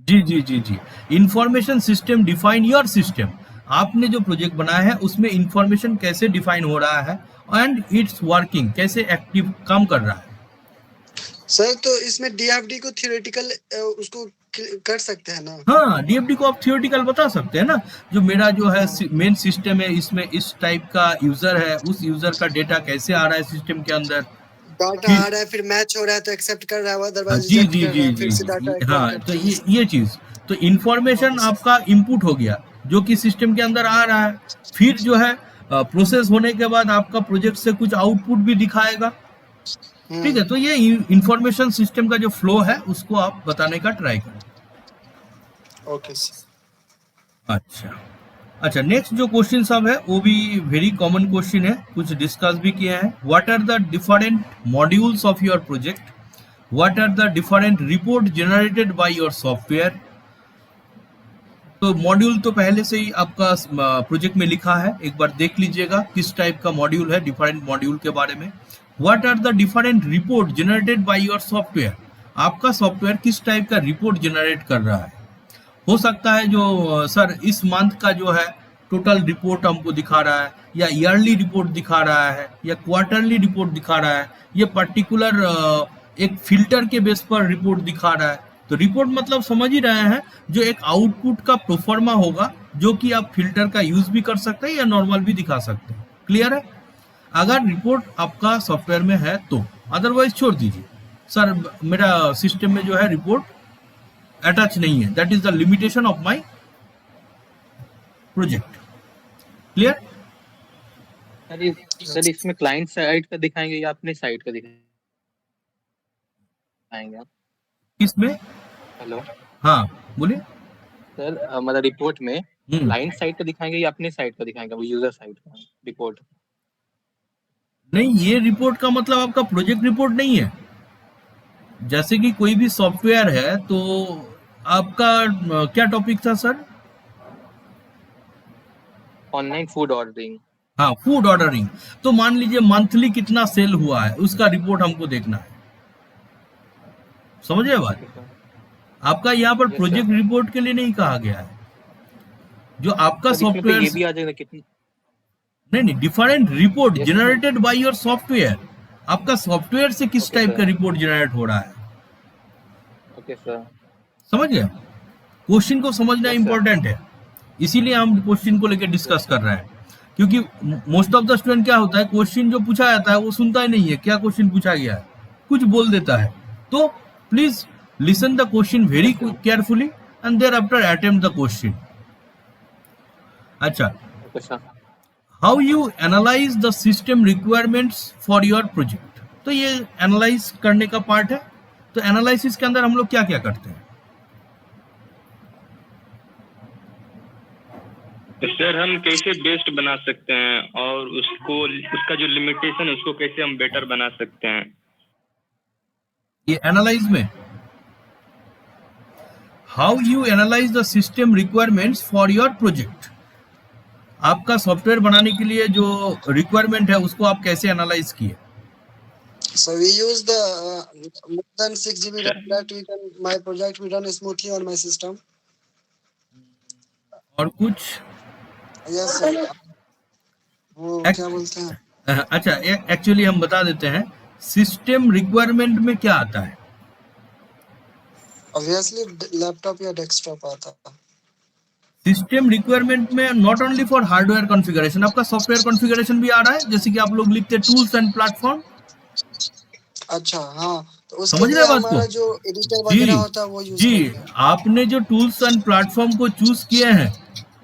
जी जी जी जी। Information system define your system. आपने जो प्रोजेक्ट बनाया है उसमें इंफॉर्मेशन कैसे डिफाइन हो रहा है एंड इट्स वर्किंग, कैसे एक्टिव काम कर रहा है। सर तो इसमें डीएफडी को थियोरेटिकल उसको कर सकते हैं ना? हाँ, डीएफडी को आप थियोरेटिकल बता सकते हैं ना, जो मेरा जो है मेन सिस्टम है, इसमें इस टाइप का यूजर है, उस यूजर का डेटा कैसे आ रहा है सिस्टम के अंदर, डाटा फिर आ रहा है, फिर मैच हो रहा है तो एक्सेप्ट कर रहा है, हाँ, अदरवाइज जी रिजेक्ट जी कर रहा जी है, जी फिर से डाटा जी, हाँ, एक्वायर तो करते हैं। ये चीज, तो इंफॉर्मेशन ओके सर। आपका इनपुट हो गया जो कि सिस्टम के अंदर आ रहा है, फिर जो है प्रोसेस होने के बाद आपका प्रोजेक्ट से कुछ आउटपुट भी दिखाएगा। ठीक है, तो ये इंफॉर्मेशन सिस्टम का जो फ्लो है उसको आप बताने का ट्राई करें। Okay sir. अच्छा अच्छा, नेक्स्ट जो क्वेश्चन सब है वो भी वेरी कॉमन क्वेश्चन है, कुछ डिस्कस भी किए हैं। What are the different modules of your project, what are the different report generated by your software. तो मॉड्यूल तो पहले से ही आपका प्रोजेक्ट में लिखा है, एक बार देख लीजिएगा किस टाइप का मॉड्यूल है, डिफरेंट मॉड्यूल के बारे में। What are the different report generated by your software, आपका सॉफ्टवेयर किस टाइप का रिपोर्ट जनरेट कर रहा है। हो सकता है जो सर इस मंथ का जो है टोटल रिपोर्ट हमको दिखा रहा है, या ईयरली रिपोर्ट दिखा रहा है, या क्वार्टरली रिपोर्ट दिखा रहा है, ये पर्टिकुलर एक फिल्टर के बेस पर रिपोर्ट दिखा रहा है। तो रिपोर्ट मतलब समझ ही रहे हैं, जो एक आउटपुट का प्रोफार्मा होगा, जो कि आप फिल्टर का यूज भी कर सकते हैं या नॉर्मल भी दिखा सकते हैं। क्लियर है? अगर रिपोर्ट आपका सॉफ्टवेयर में है तो, अदरवाइज छोड़ दीजिए। सर मेरा सिस्टम में जो है रिपोर्ट अटैच नहीं है, that is the limitation of my project. Clear? Sir इसमें क्लाइंट साइड का दिखाएंगे या अपने साइड का दिखाएंगे आप? किसमें? हेलो हाँ बोलिए। सर, मतलब रिपोर्ट में क्लाइंट साइड का दिखाएंगे या अपने साइड का दिखाएंगे, वो यूजर साइड का रिपोर्ट? नहीं, ये रिपोर्ट का मतलब आपका प्रोजेक्ट रिपोर्ट नहीं है। जैसे कि कोई भी सॉफ्टवेयर है, तो आपका क्या टॉपिक था सर? Online food ordering. हाँ, फूड ऑर्डरिंग। तो मान लीजिए मंथली कितना सेल हुआ है, उसका रिपोर्ट हमको देखना है। समझिए बात? आपका यहाँ पर Yes, प्रोजेक्ट sir. रिपोर्ट के लिए नहीं कहा गया है। जो आपका सर इसमें तो सॉफ्टवेयर, ये भी आ जाएगा कितनी? नहीं, different report Yes, generated by your software. आपका सॉफ्टवेयर से किस Okay, टाइप sir. का रिपोर्ट जनरेट हो रहा है, ओके सर। समझ गए? क्वेश्चन को समझना Yes, sir. इंपॉर्टेंट है, इसीलिए हम क्वेश्चन को लेकर डिस्कस कर रहे हैं। क्योंकि मोस्ट ऑफ द स्टूडेंट क्या होता है, क्वेश्चन जो पूछा जाता है वो सुनता ही नहीं है, क्या क्वेश्चन पूछा गया है, कुछ बोल देता है। तो please listen the question very carefully and thereafter attempt the question. अच्छा, okay sir. How you analyse the system requirements for your project. तो ये एनालाइज करने का पार्ट है। तो एनालिसिस के अंदर हम लोग क्या क्या करते हैं? सर हम कैसे बेस्ट बना सकते हैं और उसको, उसका जो लिमिटेशन है उसको कैसे हम बेटर बना सकते हैं। ये एनालाइज में, how you analyse the system requirements for your project. आपका सॉफ्टवेयर बनाने के लिए जो रिक्वायरमेंट है उसको आप कैसे एनालाइज किए? So we use the more than 6 GB RAM that we can, my project will run smoothly on my system. और कुछ? Yes sir. वो क्या बोलते हैं? अच्छा, एक्चुअली हम बता देते हैं सिस्टम रिक्वायरमेंट में क्या आता है। Obviously लैपटॉप या डेस्कटॉप आता है। सिस्टम रिक्वायरमेंट में not only for hardware configuration, आपका सॉफ्टवेयर कॉन्फ़िगरेशन भी आ रहा है। जैसे कि आप लोग लिखते हैं टूल्स एंड प्लेटफॉर्म। अच्छा हाँ, तो उसके समझ लिए रहे बात को? हमारा जो एडिटर जी वगैरह होता है वो यूज जी, करते हैं। आपने जो टूल्स एंड प्लेटफॉर्म को चूज किए हैं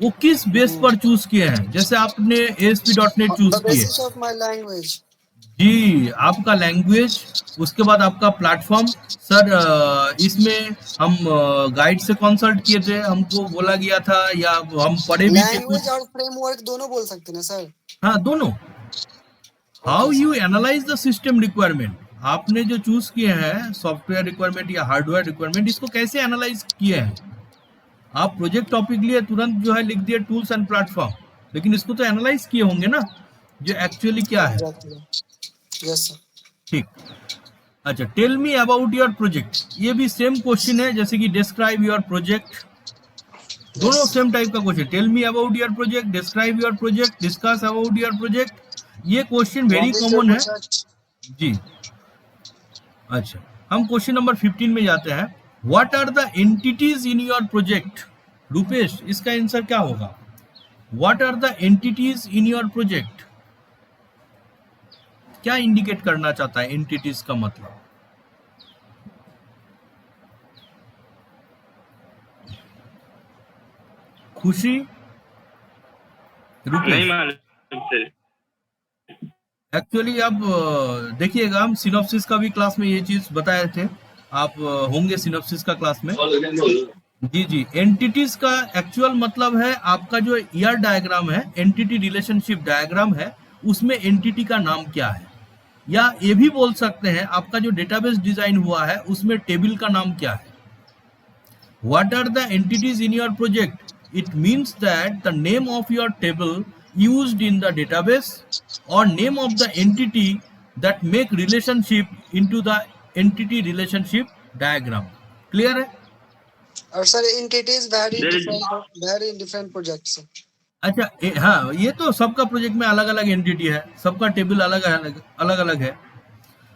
वो किस बेस पर चूज किए हैं? जैसे आपने ASP.NET चूज The किए, basis of my language. जी, आपका लैंग्वेज, उसके बाद आपका प्लेटफॉर्म। सर इसमें हम गाइड से कंसल्ट किए थे, हमको बोला गया था, या हम पढ़े भी थे लैंग्वेज कुछ? और फ्रेमवर्क दोनों बोल सकते हैं सर। हाँ, दोनों। How Okay, you analyse the system requirement, आपने जो चूज किए हैं सॉफ्टवेयर रिक्वायरमेंट या हार्डवेयर रिक्वायरमेंट, इसको कैसे एनालाइज किए हैं? आप प्रोजेक्ट टॉपिक लिए तुरंत जो है लिख दिए टूल्स एंड प्लेटफॉर्म, लेकिन इसको तो एनालाइज किए होंगे ना, जो एक्चुअली क्या है। exactly. Yes, sir. ठीक, अच्छा, tell me about your project, ये भी सेम क्वेश्चन है जैसे कि डिस्क्राइब योर प्रोजेक्ट, दोनों Yes. सेम टाइप का question. Tell me about your project, describe your project, discuss about your project, ये question very What is your common है project? जी। अच्छा, हम क्वेश्चन नंबर 15 में जाते हैं। What are the entities in your project? Rupesh, इसका आंसर क्या होगा? What are the entities in your project? क्या इंडिकेट करना चाहता है एंटिटीज का मतलब? खुशी, नहीं रूपेश? मालूम सर। एक्चुअली आप देखिएगा, हम सिनॉप्सिस का भी क्लास में ये चीज बताए थे, आप होंगे सिनॉप्सिस का क्लास में। जी जी, एंटिटीज का एक्चुअल मतलब है आपका जो ईआर डायग्राम है, एंटिटी रिलेशनशिप डायग्राम है, उसमें एंटिटी का नाम क्या है, या ये भी बोल सकते हैं आपका जो डेटाबेस डिजाइन हुआ है उसमें टेबल का नाम क्या है। What are the entities in your project? It means that the name of your table used in the database or name of the entity that make relationship into the entity relationship diagram. Clear है? और sir entities vary There is- in different projects. अच्छा, हाँ, ये तो सबका project में अलग अलग एंटिटी है, सबका टेबल अलग अलग है।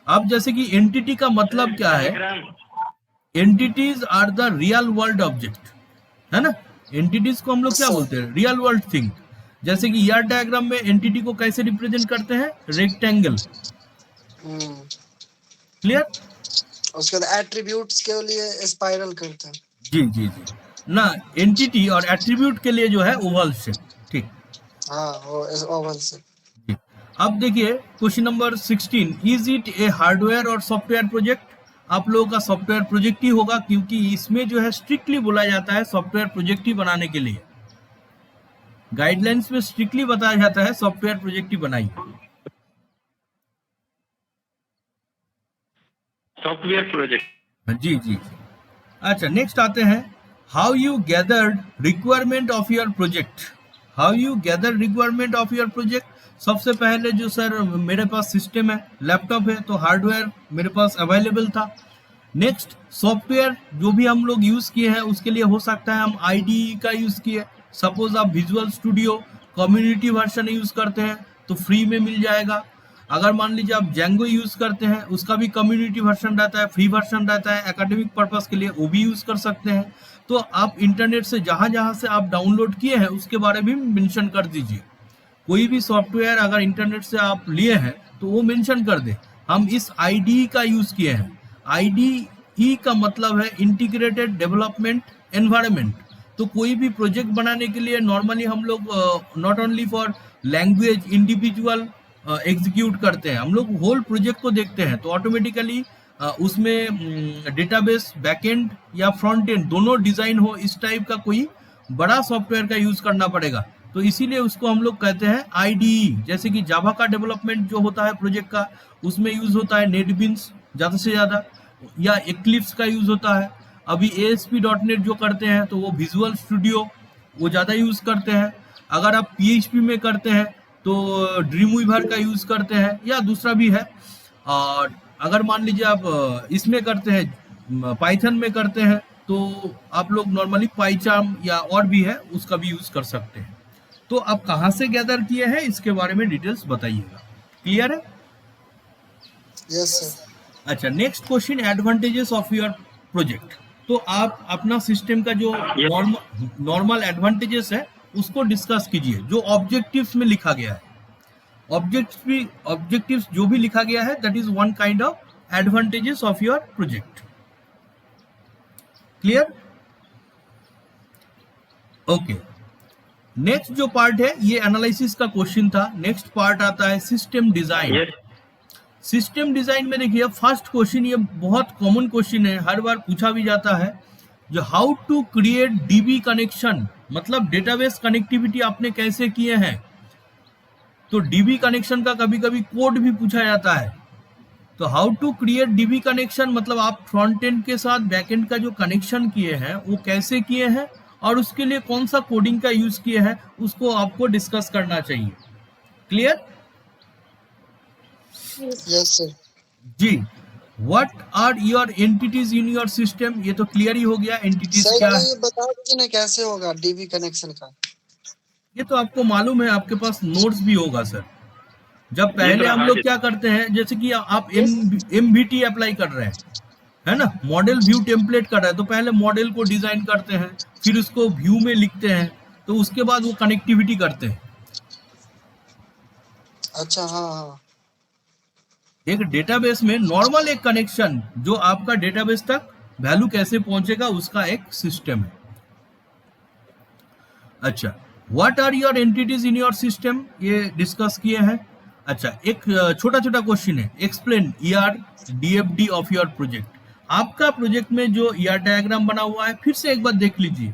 अब जैसे कि एंटिटी का मतलब क्या है? Diagram entities are the real world object, है ना। एंटिटीज को हम लोग क्या Yes, sir. बोलते हैं? Real world thing. जैसे कि ईआर डायग्राम में एंटिटी को कैसे रिप्रेजेंट करते हैं? रेक्टेंगल। हम्म, क्लियर? उसके बाद एट्रीब्यूट्स के लिए स्पाइरल करते हैं। जी जी जी, ना एंटिटी और एट्रीब्यूट के लिए जो है ओवल शेप। ठीक, हाँ, वो ओवल से। जी। अब देखिए question number 16, is it A hardware और सॉफ्टवेयर प्रोजेक्ट? आप लोगों का सॉफ्टवेयर प्रोजेक्ट ही होगा, क्योंकि इसमें जो है स्ट्रिक्टली बोला जाता है सॉफ्टवेयर प्रोजेक्ट ही बनाने के लिए, गाइडलाइंस में स्ट्रिक्टली बताया जाता है सॉफ्टवेयर प्रोजेक्ट ही बनाइए। Software project. जी जी। अच्छा, नेक्स्ट आते हैं, how you gathered requirement of your project? How you gather requirement of your project? सबसे पहले जो सर मेरे पास सिस्टम है, लैपटॉप है, तो हार्डवेयर मेरे पास अवेलेबल था। नेक्स्ट, सॉफ्टवेयर जो भी हम लोग यूज किए हैं उसके लिए हो सकता है हम आईडीई का यूज किए। सपोज आप visual studio community version use करते हैं तो फ्री में मिल जाएगा। अगर मान लीजिए आप जेंगो यूज करते हैं, उसका भी कम्युनिटी वर्जन रहता है, फ्री वर्जन रहता है, एकेडमिक पर्पस के लिए वो भी यूज कर सकते हैं। तो आप इंटरनेट से जहां से आप डाउनलोड किए हैं उसके बारे में मेंशन कर दीजिए। कोई भी सॉफ्टवेयर अगर इंटरनेट से आप लिए हैं तो वो मेंशन कर दे, हम इस आईडीई का यूज किए हैं। आईडीई का मतलब है इंटीग्रेटेड डेवलपमेंट एनवायरनमेंट। तो कोई भी प्रोजेक्ट बनाने के लिए नॉर्मली हम लोग not only for language individual execute करते हैं, हम लोग होल प्रोजेक्ट को देखते हैं। तो ऑटोमेटिकली उसमें डेटाबेस बैकएंड या फ्रंट एंड दोनों डिजाइन हो, इस टाइप का कोई बड़ा सॉफ्टवेयर का यूज करना पड़ेगा। तो इसीलिए उसको हम लोग कहते हैं आईडीई। जैसे कि जावा का डेवलपमेंट जो होता है प्रोजेक्ट का, उसमें यूज होता है नेटबीन्स ज़्यादा से ज़्यादा, या एक्लिप्स का यूज होता है। अभी ASP.NET जो करते हैं तो वो विजुअल स्टूडियो वो ज़्यादा यूज करते हैं। अगर आप PHP में करते हैं तो ड्रीमवीवर का यूज करते हैं, या दूसरा भी है। और अगर मान लीजिए आप इसमें करते हैं, पाइथन में करते हैं, तो आप लोग नॉर्मली पाइचार्म या और भी है उसका भी यूज कर सकते हैं। तो आप कहाँ से गैदर किए हैं इसके बारे में डिटेल्स बताइएगा। क्लियर है? Yes sir. अच्छा, next question, advantages of your project. तो आप अपना सिस्टम का जो नॉर्मल एडवांटेजेस है उसको डिस्कस कीजिए, जो ऑब्जेक्टिव्स में लिखा गया है। ऑब्जेक्टिव्स जो भी लिखा गया है that is one kind of advantages of your project. Clear? Okay, next जो पार्ट है ये एनालिसिस का क्वेश्चन था। नेक्स्ट पार्ट आता है system design. Yes system design में देखिए फर्स्ट क्वेश्चन, ये बहुत कॉमन क्वेश्चन है, हर बार पूछा भी जाता है, जो how to create DB connection, मतलब डेटाबेस कनेक्टिविटी आपने कैसे किए हैं। तो डीबी कनेक्शन का कभी कभी कोड भी पूछा जाता है। तो how to create DB connection, मतलब आप फ्रंट एंड के साथ बैक एंड का जो कनेक्शन किए हैं वो कैसे किए हैं और उसके लिए कौन सा कोडिंग का यूज किए हैं, उसको आपको डिस्कस करना चाहिए। क्लियर? Yes sir. जी। What are your entities in your system, ये तो क्लियर ही हो गया एंटिटीज सर क्या है। ये बता दीजिए ना कैसे होगा डीबी कनेक्शन का। ये तो आपको मालूम है, आपके पास नोट्स भी होगा सर। जब पहले हम लोग क्या करते हैं, जैसे कि आप MVT अप्लाई कर रहे हैं, है ना, मॉडल व्यू टेम्पलेट कर रहे हैं, तो पहले मॉडल को डिजाइन करते हैं, फिर उसको व्यू में लिखते हैं, तो उसके बाद वो कनेक्टिविटी करते हैं। अच्छा हाँ हाँ। एक डेटाबेस में नॉर्मल एक कनेक्शन जो आपका डेटाबेस तक वैल्यू कैसे पहुंचेगा उसका एक सिस्टम है। अच्छा, what are your entities in your system, ये डिस्कस किए हैं। अच्छा, एक छोटा छोटा क्वेश्चन है, explain ER DFD of your project. आपका प्रोजेक्ट में जो ईआर डायग्राम बना हुआ है फिर से एक बार देख लीजिए,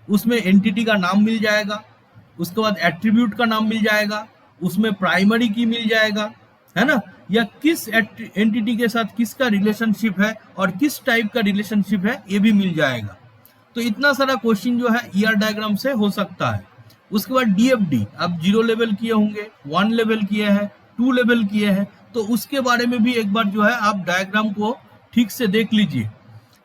उसमें एंटिटी का नाम मिल जाएगा, उसके बाद एट्रीब्यूट का नाम मिल जाएगा, उसमें प्राइमरी की मिल जाएगा, है ना, या किस एंटिटी के साथ किसका रिलेशनशिप है और किस टाइप का रिलेशनशिप है ये भी मिल जाएगा। तो इतना सारा क्वेश्चन जो है ईआर डायग्राम से हो सकता है। उसके बाद डीएफडी आप 0 लेवल किए होंगे, 1 लेवल किए हैं, 2 लेवल किए हैं, तो उसके बारे में भी एक बार जो है आप डायग्राम को ठीक से देख लीजिए।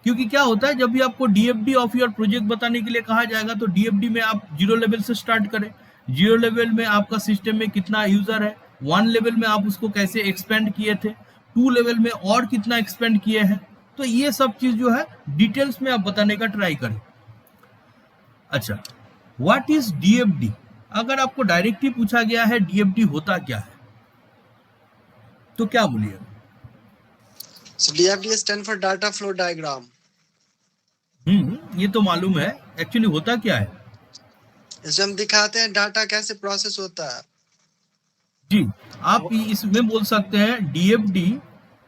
क्योंकि क्या होता है, जब भी आपको डीएफडी ऑफ योर प्रोजेक्ट बताने के लिए कहा जाएगा तो डीएफडी में आप 0 लेवल से स्टार्ट करें। 0 लेवल में आपका सिस्टम में कितना यूजर है, 1 लेवल में आप उसको कैसे एक्सपेंड किए थे, 2 लेवल में और कितना एक्सपेंड किए हैं, तो ये सब चीज जो है डिटेल्स में आप बताने का ट्राई करें। अच्छा, व्हाट इज डीएफडी, अगर आपको डायरेक्टली पूछा गया है डीएफडी होता क्या है तो क्या बोलिए। So DFD stand for data flow diagram. ये तो मालूम है, एक्चुअली होता क्या है। इसमें हम दिखाते हैं डाटा कैसे प्रोसेस होता है। जी, आप इसमें बोल सकते हैं DFD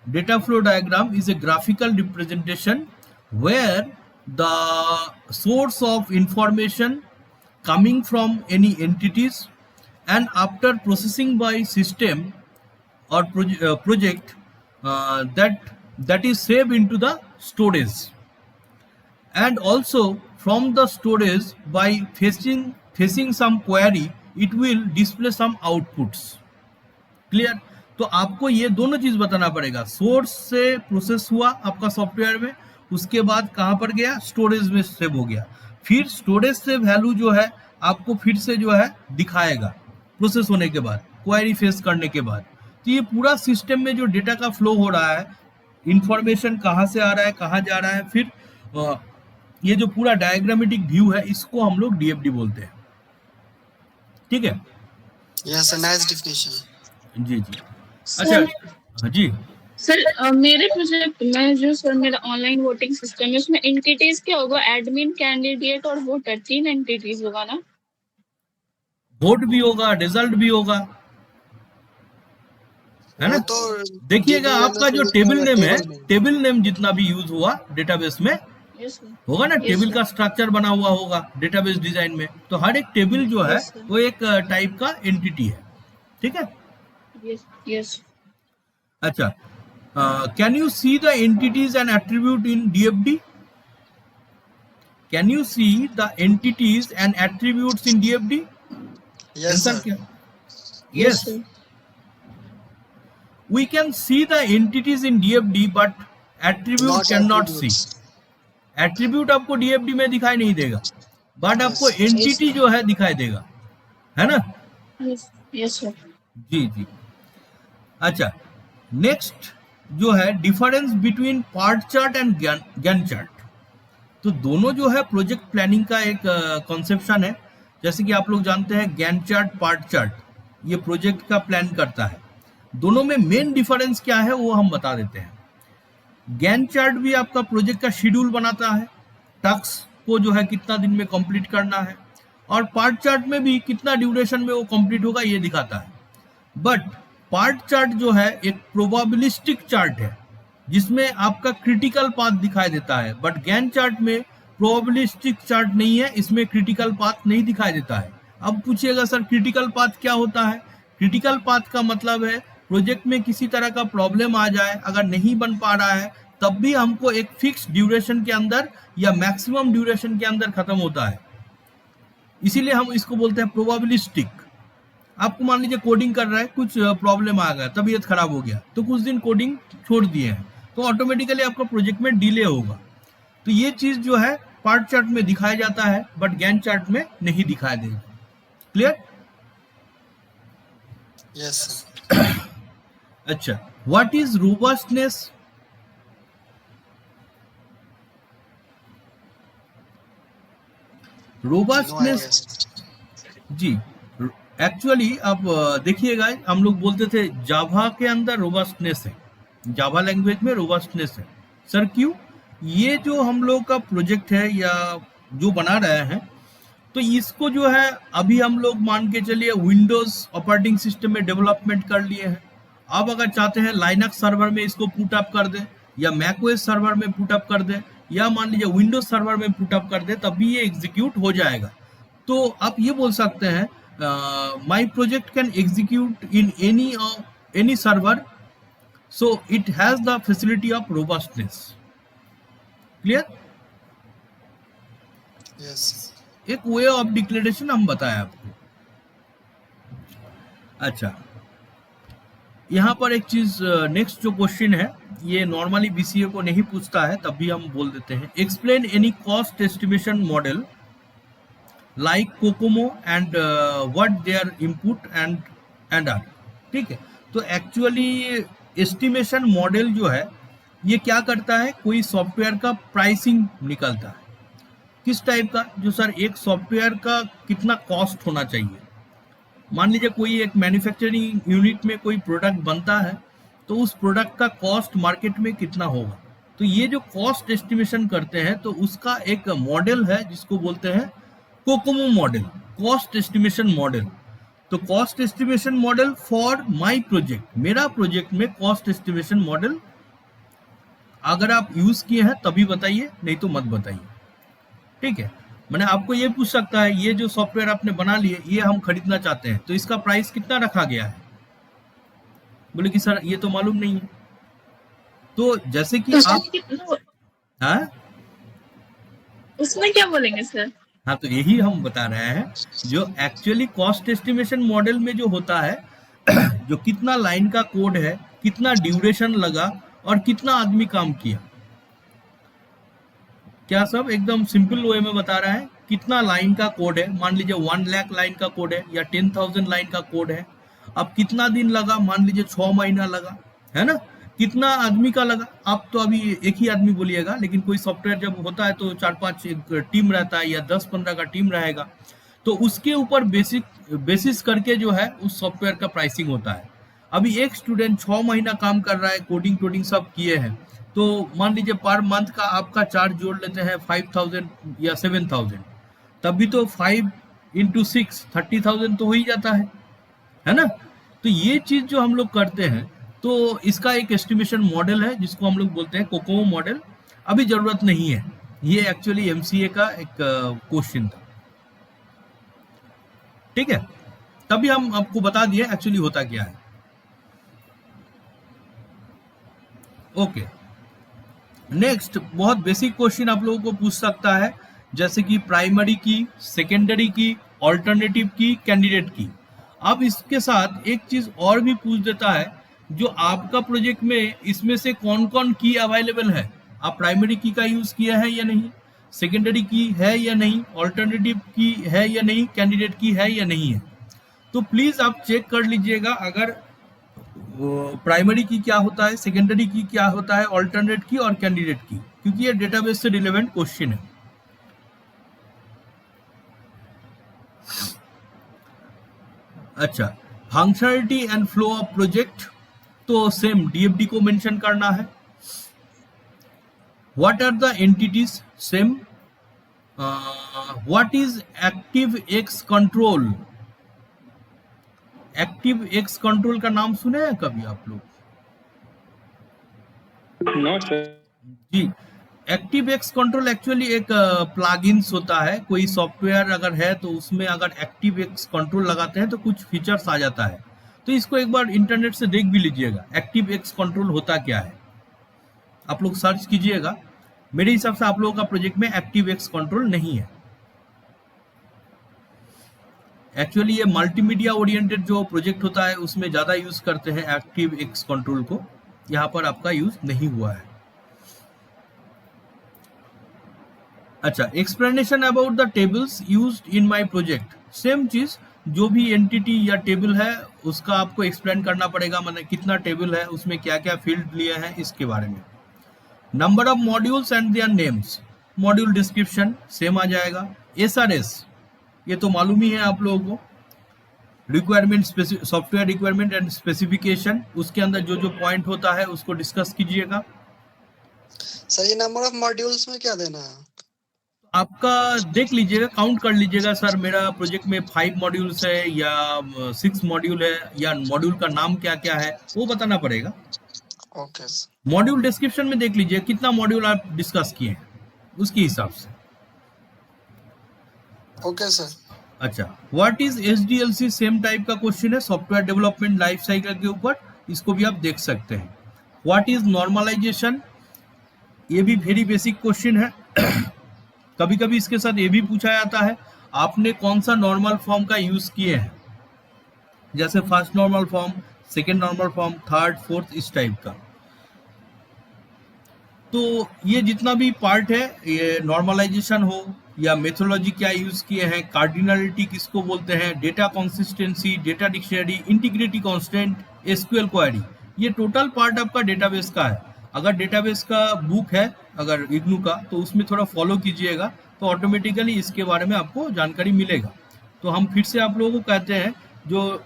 data flow diagram is a graphical representation where the source of information coming from any entities and after processing by system or project that is saved into the storage, and also from the storage by facing some query it will display some outputs. Clear? तो आपको ये दोनों चीज बताना पड़ेगा, source से process हुआ आपका सॉफ्टवेयर में, उसके बाद कहां पर गया, स्टोरेज में सेव हो गया, फिर स्टोरेज से वैल्यू जो है आपको फिर से जो है दिखाएगा प्रोसेस होने के बाद, क्वेरी फेस करने के बाद। तो ये पूरा सिस्टम में जो डेटा का फ्लो हो रहा है, इंफॉर्मेशन कहाँ से आ रहा है, कहाँ जा रहा है, फिर ये जो पूरा डायग्रामेटिक व्यू है इसको हम लोग डीएफडी बोलते हैं। ठीक है? Yes sir, nice definition. जी जी। अच्छा जी सर, मेरे प्रोजेक्ट में जो सर मेरा ऑनलाइन वोटिंग सिस्टम है उसमें एंटिटीज क्या होगा, एडमिन, कैंडिडेट और वोटर, 3 एंटिटीज होगा ना। वोट भी होगा, रिजल्ट भी होगा, है ना। तो देखिएगा आपका जो टेबल नेम है, टेबल नेम जितना भी यूज हुआ डेटाबेस में होगा ना, टेबल का स्ट्रक्चर बना हुआ होगा डेटाबेस डिजाइन में, तो हर एक टेबल जो है वो एक टाइप का एंटिटी है। ठीक है? यस। अच्छा, can you see the entities and attribute in DFD? Can you see the entities and attributes in DFD? Yes sir. Yes. We can see the entities in DFD but attribute cannot see. Attribute आपको DFD में दिखाई नहीं देगा, but आपको entity जो है दिखाई देगा, है ना। Yes sir. जी जी। अच्छा, नेक्स्ट जो है difference between PERT chart and Gantt chart. तो दोनों जो है प्रोजेक्ट प्लानिंग का एक कॉन्सेप्शन है। जैसे कि आप लोग जानते हैं गैन चार्ट, पार्ट चार्ट, ये प्रोजेक्ट का प्लान करता है। दोनों में मेन डिफरेंस क्या है वो हम बता देते हैं। गैन चार्ट भी आपका प्रोजेक्ट का शेड्यूल बनाता है, टास्क को जो है कितना दिन में कंप्लीट करना है, और पार्ट चार्ट में भी कितना ड्यूरेशन में वो कंप्लीट होगा ये दिखाता है। बट पार्ट चार्ट जो है एक प्रोबेबिलिस्टिक चार्ट है जिसमें आपका क्रिटिकल पाथ दिखाई देता है, बट गैन चार्ट में प्रोबेबिलिस्टिक चार्ट नहीं है, इसमें क्रिटिकल पाथ नहीं दिखाई देता है। अब पूछिएगा सर क्रिटिकल पाथ क्या होता है? क्रिटिकल पाथ का मतलब है प्रोजेक्ट में किसी तरह का प्रॉब्लम आ जाए, अगर नहीं बन पा रहा है तब भी हमको एक फिक्स ड्यूरेशन के अंदर या मैक्सिमम ड्यूरेशन के अंदर खत्म होता है, इसीलिए हम इसको बोलते हैं प्रोबेबिलिस्टिक। आपको मान लीजिए कोडिंग कर रहा है, कुछ प्रॉब्लम आ गया, तबीयत खराब हो गया, तो कुछ दिन कोडिंग छोड़ दिए हैं, तो ऑटोमेटिकली आपका प्रोजेक्ट में डिले होगा। तो ये चीज जो है पार्ट चार्ट में दिखाया जाता है बट गैंट चार्ट में नहीं दिखाया देगा। क्लियर? Yes sir. अच्छा, व्हाट इज रोबस्टनेस? रोबस्टनेस जी, एक्चुअली अब देखिएगा, हम लोग बोलते थे जावा के अंदर रोबस्टनेस है, जावा लैंग्वेज में रोबस्टनेस है। सर क्यों? ये जो हम लोग का प्रोजेक्ट है या जो बना रहे हैं, तो इसको जो है अभी हम लोग मान के चलिए विंडोज ऑपरेटिंग सिस्टम में डेवलपमेंट कर लिए हैं। अब अगर चाहते हैं लाइनक्स सर्वर में इसको पुट अप कर दे या मैकओएस सर्वर में पुट अप कर दे या मान लीजिए विंडोज सर्वर में पुट अप कर दे, तब भी ये एग्जीक्यूट हो जाएगा। तो आप ये बोल सकते हैं my project can execute in any server, so it has the facility of robustness. Clear? Yes. एक वे ऑफ डिक्लेरेशन हम बताया आपको। अच्छा, यहाँ पर एक चीज, नेक्स्ट जो क्वेश्चन है ये नॉर्मली बीसीए को नहीं पूछता है, तब भी हम बोल देते हैं। Explain any cost estimation model like COCOMO and what their input and are. ठीक है, तो एक्चुअली एस्टिमेशन मॉडल जो है ये क्या करता है, कोई सॉफ्टवेयर का प्राइसिंग निकलता है। किस टाइप का? जो सर एक सॉफ्टवेयर का कितना कॉस्ट होना चाहिए। मान लीजिए कोई एक मैन्युफैक्चरिंग यूनिट में कोई प्रोडक्ट बनता है, तो उस प्रोडक्ट का कॉस्ट मार्केट में कितना होगा। तो ये जो कॉस्ट एस्टिमेशन करते हैं, तो उसका एक मॉडल है जिसको बोलते हैं COCOMO model, cost estimation model. तो cost estimation model for my project, मेरा प्रोजेक्ट में कॉस्ट एस्टिमेशन मॉडल अगर आप यूज किए हैं तभी बताइए, नहीं तो मत बताइए। ठीक है, मैंने आपको ये पूछ सकता है, ये जो सॉफ्टवेयर आपने बना लिए ये हम खरीदना चाहते हैं, तो इसका प्राइस कितना रखा गया है? बोले कि सर ये तो मालूम नहीं है। तो जैसे कि आप, हाँ उसमें क्या बोलेंगे सर? हाँ, तो यही हम बता रहे हैं, जो एक्चुअली कॉस्ट एस्टिमेशन मॉडल में जो होता है जो कितना लाइन का कोड है, कितना ड्यूरेशन लगा और कितना आदमी काम किया, क्या सब एकदम सिंपल वे में बता रहा है। कितना लाइन का कोड है, मान लीजिए 1 लाख लाइन का कोड है या 10,000 लाइन का कोड है, अब कितना दिन लगा, मान लीजिए 6 महीना लगा, है ना। कितना आदमी का लगा, आप तो अभी एक ही आदमी बोलिएगा, लेकिन कोई सॉफ्टवेयर जब होता है तो 4-5 टीम रहता है या 10-15 का टीम रहेगा, तो उसके ऊपर बेसिस करके जो है उस सॉफ्टवेयर का प्राइसिंग होता है। अभी एक स्टूडेंट 6 महीना काम कर रहा है, कोडिंग सब किए हैं, तो मान लीजिए पर मंथ का आपका चार्ज जोड़ लेते हैं 5,000 या 7,000, तब भी तो 5 × 6 30,000 तो हो ही जाता है ना। तो ये चीज जो हम लोग करते हैं, तो इसका एक एस्टिमेशन मॉडल है जिसको हम लोग बोलते हैं कोकोमो मॉडल। अभी जरूरत नहीं है, ये एक्चुअली एमसीए का एक क्वेश्चन था। ठीक है, तभी हम आपको बता दिए एक्चुअली होता क्या है। ओके, नेक्स्ट बहुत बेसिक क्वेश्चन आप लोगों को पूछ सकता है, जैसे कि प्राइमरी की, सेकेंडरी की, ऑल्टरनेटिव की, कैंडिडेट की। अब इसके साथ एक चीज और भी पूछ देता है, जो आपका प्रोजेक्ट में इसमें से कौन कौन की अवेलेबल है। आप प्राइमरी की का यूज किया है या नहीं, सेकेंडरी की है या नहीं, ऑल्टरनेटिव की है या नहीं, कैंडिडेट की है या नहीं है। तो प्लीज आप चेक कर लीजिएगा, अगर प्राइमरी की क्या होता है, सेकेंडरी की क्या होता है, ऑल्टरनेट की और कैंडिडेट की, क्योंकि ये डेटाबेस से रिलेवेंट क्वेश्चन है। अच्छा, functionality and flow of project, तो सेम डीएफडी को मेंशन करना है। What are the entities, same. What is ActiveX control, ActiveX control का नाम सुने हैं कभी आप लोग? No sir. जी, एक्टिव एक्स कंट्रोल एक्चुअली एक प्लगइन्स होता है। कोई सॉफ्टवेयर अगर है तो उसमें अगर एक्टिव एक्स कंट्रोल लगाते हैं तो कुछ फीचर्स आ जाता है। तो इसको एक बार इंटरनेट से देख भी लीजिएगा, एक्टिव एक्स कंट्रोल होता क्या है, आप लोग सर्च कीजिएगा। मेरे हिसाब से आप लोगों का प्रोजेक्ट में एक्टिव एक्स कंट्रोल नहीं है। एक्चुअली ये मल्टीमीडिया ओरिएंटेड जो प्रोजेक्ट होता है उसमें ज़्यादा यूज करते हैं एक्टिव एक्स कंट्रोल को, यहाँ पर आपका यूज नहीं हुआ है। अच्छा, explanation about the tables used in my project. Same चीज, जो भी एंटिटी या टेबल है उसका आपको एक्सप्लेन करना पड़ेगा, माने कितना टेबल है, उसमें क्या क्या फील्ड लिए हैं, इसके बारे में। Number of modules and their names, module description same आ जाएगा। SRS ये तो मालूम ही है आप लोगों को, requirement software requirement and specification, उसके अंदर जो जो पॉइंट होता है उसको डिस्कस कीजिएगा। सर ये नंबर ऑफ मॉड्यूल्स में क्या देना है? आपका देख लीजिएगा, काउंट कर लीजिएगा, सर मेरा प्रोजेक्ट में 5 मॉड्यूल्स है या 6 मॉड्यूल है, या मॉड्यूल का नाम क्या क्या है वो बताना पड़ेगा। Okay sir. मॉड्यूल डिस्क्रिप्शन में देख लीजिए कितना मॉड्यूल आप डिस्कस किए हैं, उसके हिसाब से। Okay sir. अच्छा, what is SDLC, same type का क्वेश्चन है, सॉफ्टवेयर डेवलपमेंट लाइफ साइकिल के ऊपर, इसको भी आप देख सकते हैं। व्हाट इज नॉर्मलाइजेशन, ये भी वेरी बेसिक क्वेश्चन है। कभी कभी इसके साथ ये भी पूछा जाता है आपने कौन सा नॉर्मल फॉर्म का यूज किए हैं, जैसे first normal form, second normal form, third, fourth, इस टाइप का। तो ये जितना भी पार्ट है, ये नॉर्मलाइजेशन हो या मेथोलॉजी क्या यूज किए हैं, कार्डिनलिटी किसको बोलते हैं, data consistency, data dictionary, integrity constant, SQL query, ये टोटल पार्ट आपका डेटाबेस का है। अगर डेटाबेस का बुक है अगर इग्नू का, तो उसमें थोड़ा फॉलो कीजिएगा तो ऑटोमेटिकली इसके बारे में आपको जानकारी मिलेगा। तो हम फिर से आप लोगों को कहते हैं जो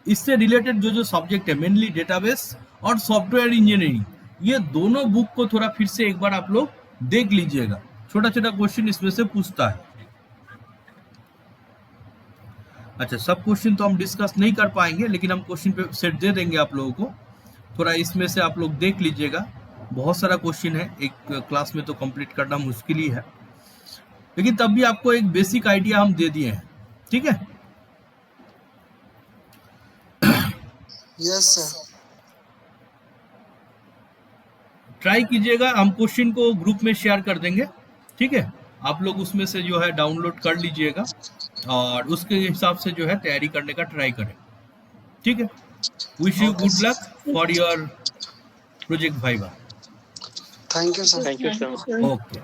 इससे रिलेटेड जो जो सब्जेक्ट है, मेनली डेटाबेस और सॉफ्टवेयर इंजीनियरिंग, ये दोनों बुक को थोड़ा फिर से एक बार आप लोग देख लीजिएगा, छोटा छोटा क्वेश्चन इसमें से पूछता है। अच्छा, सब क्वेश्चन तो हम डिस्कस नहीं कर पाएंगे, लेकिन हम क्वेश्चन पे सेट दे देंगे आप लोगों को, थोड़ा इसमें से आप लोग देख लीजिएगा। बहुत सारा क्वेश्चन है, एक क्लास में तो कंप्लीट करना मुश्किल ही है, लेकिन तब भी आपको एक बेसिक आइडिया हम दे दिए हैं, ठीक है। Yes sir. ट्राई कीजिएगा, हम क्वेश्चन को ग्रुप में शेयर कर देंगे, ठीक है। आप लोग उसमें से जो है डाउनलोड कर लीजिएगा और उसके हिसाब से जो है तैयारी करने का ट्राई करें, ठीक है। Wish you good luck for your project viva. Thank you sir. Thank you sir. Okay.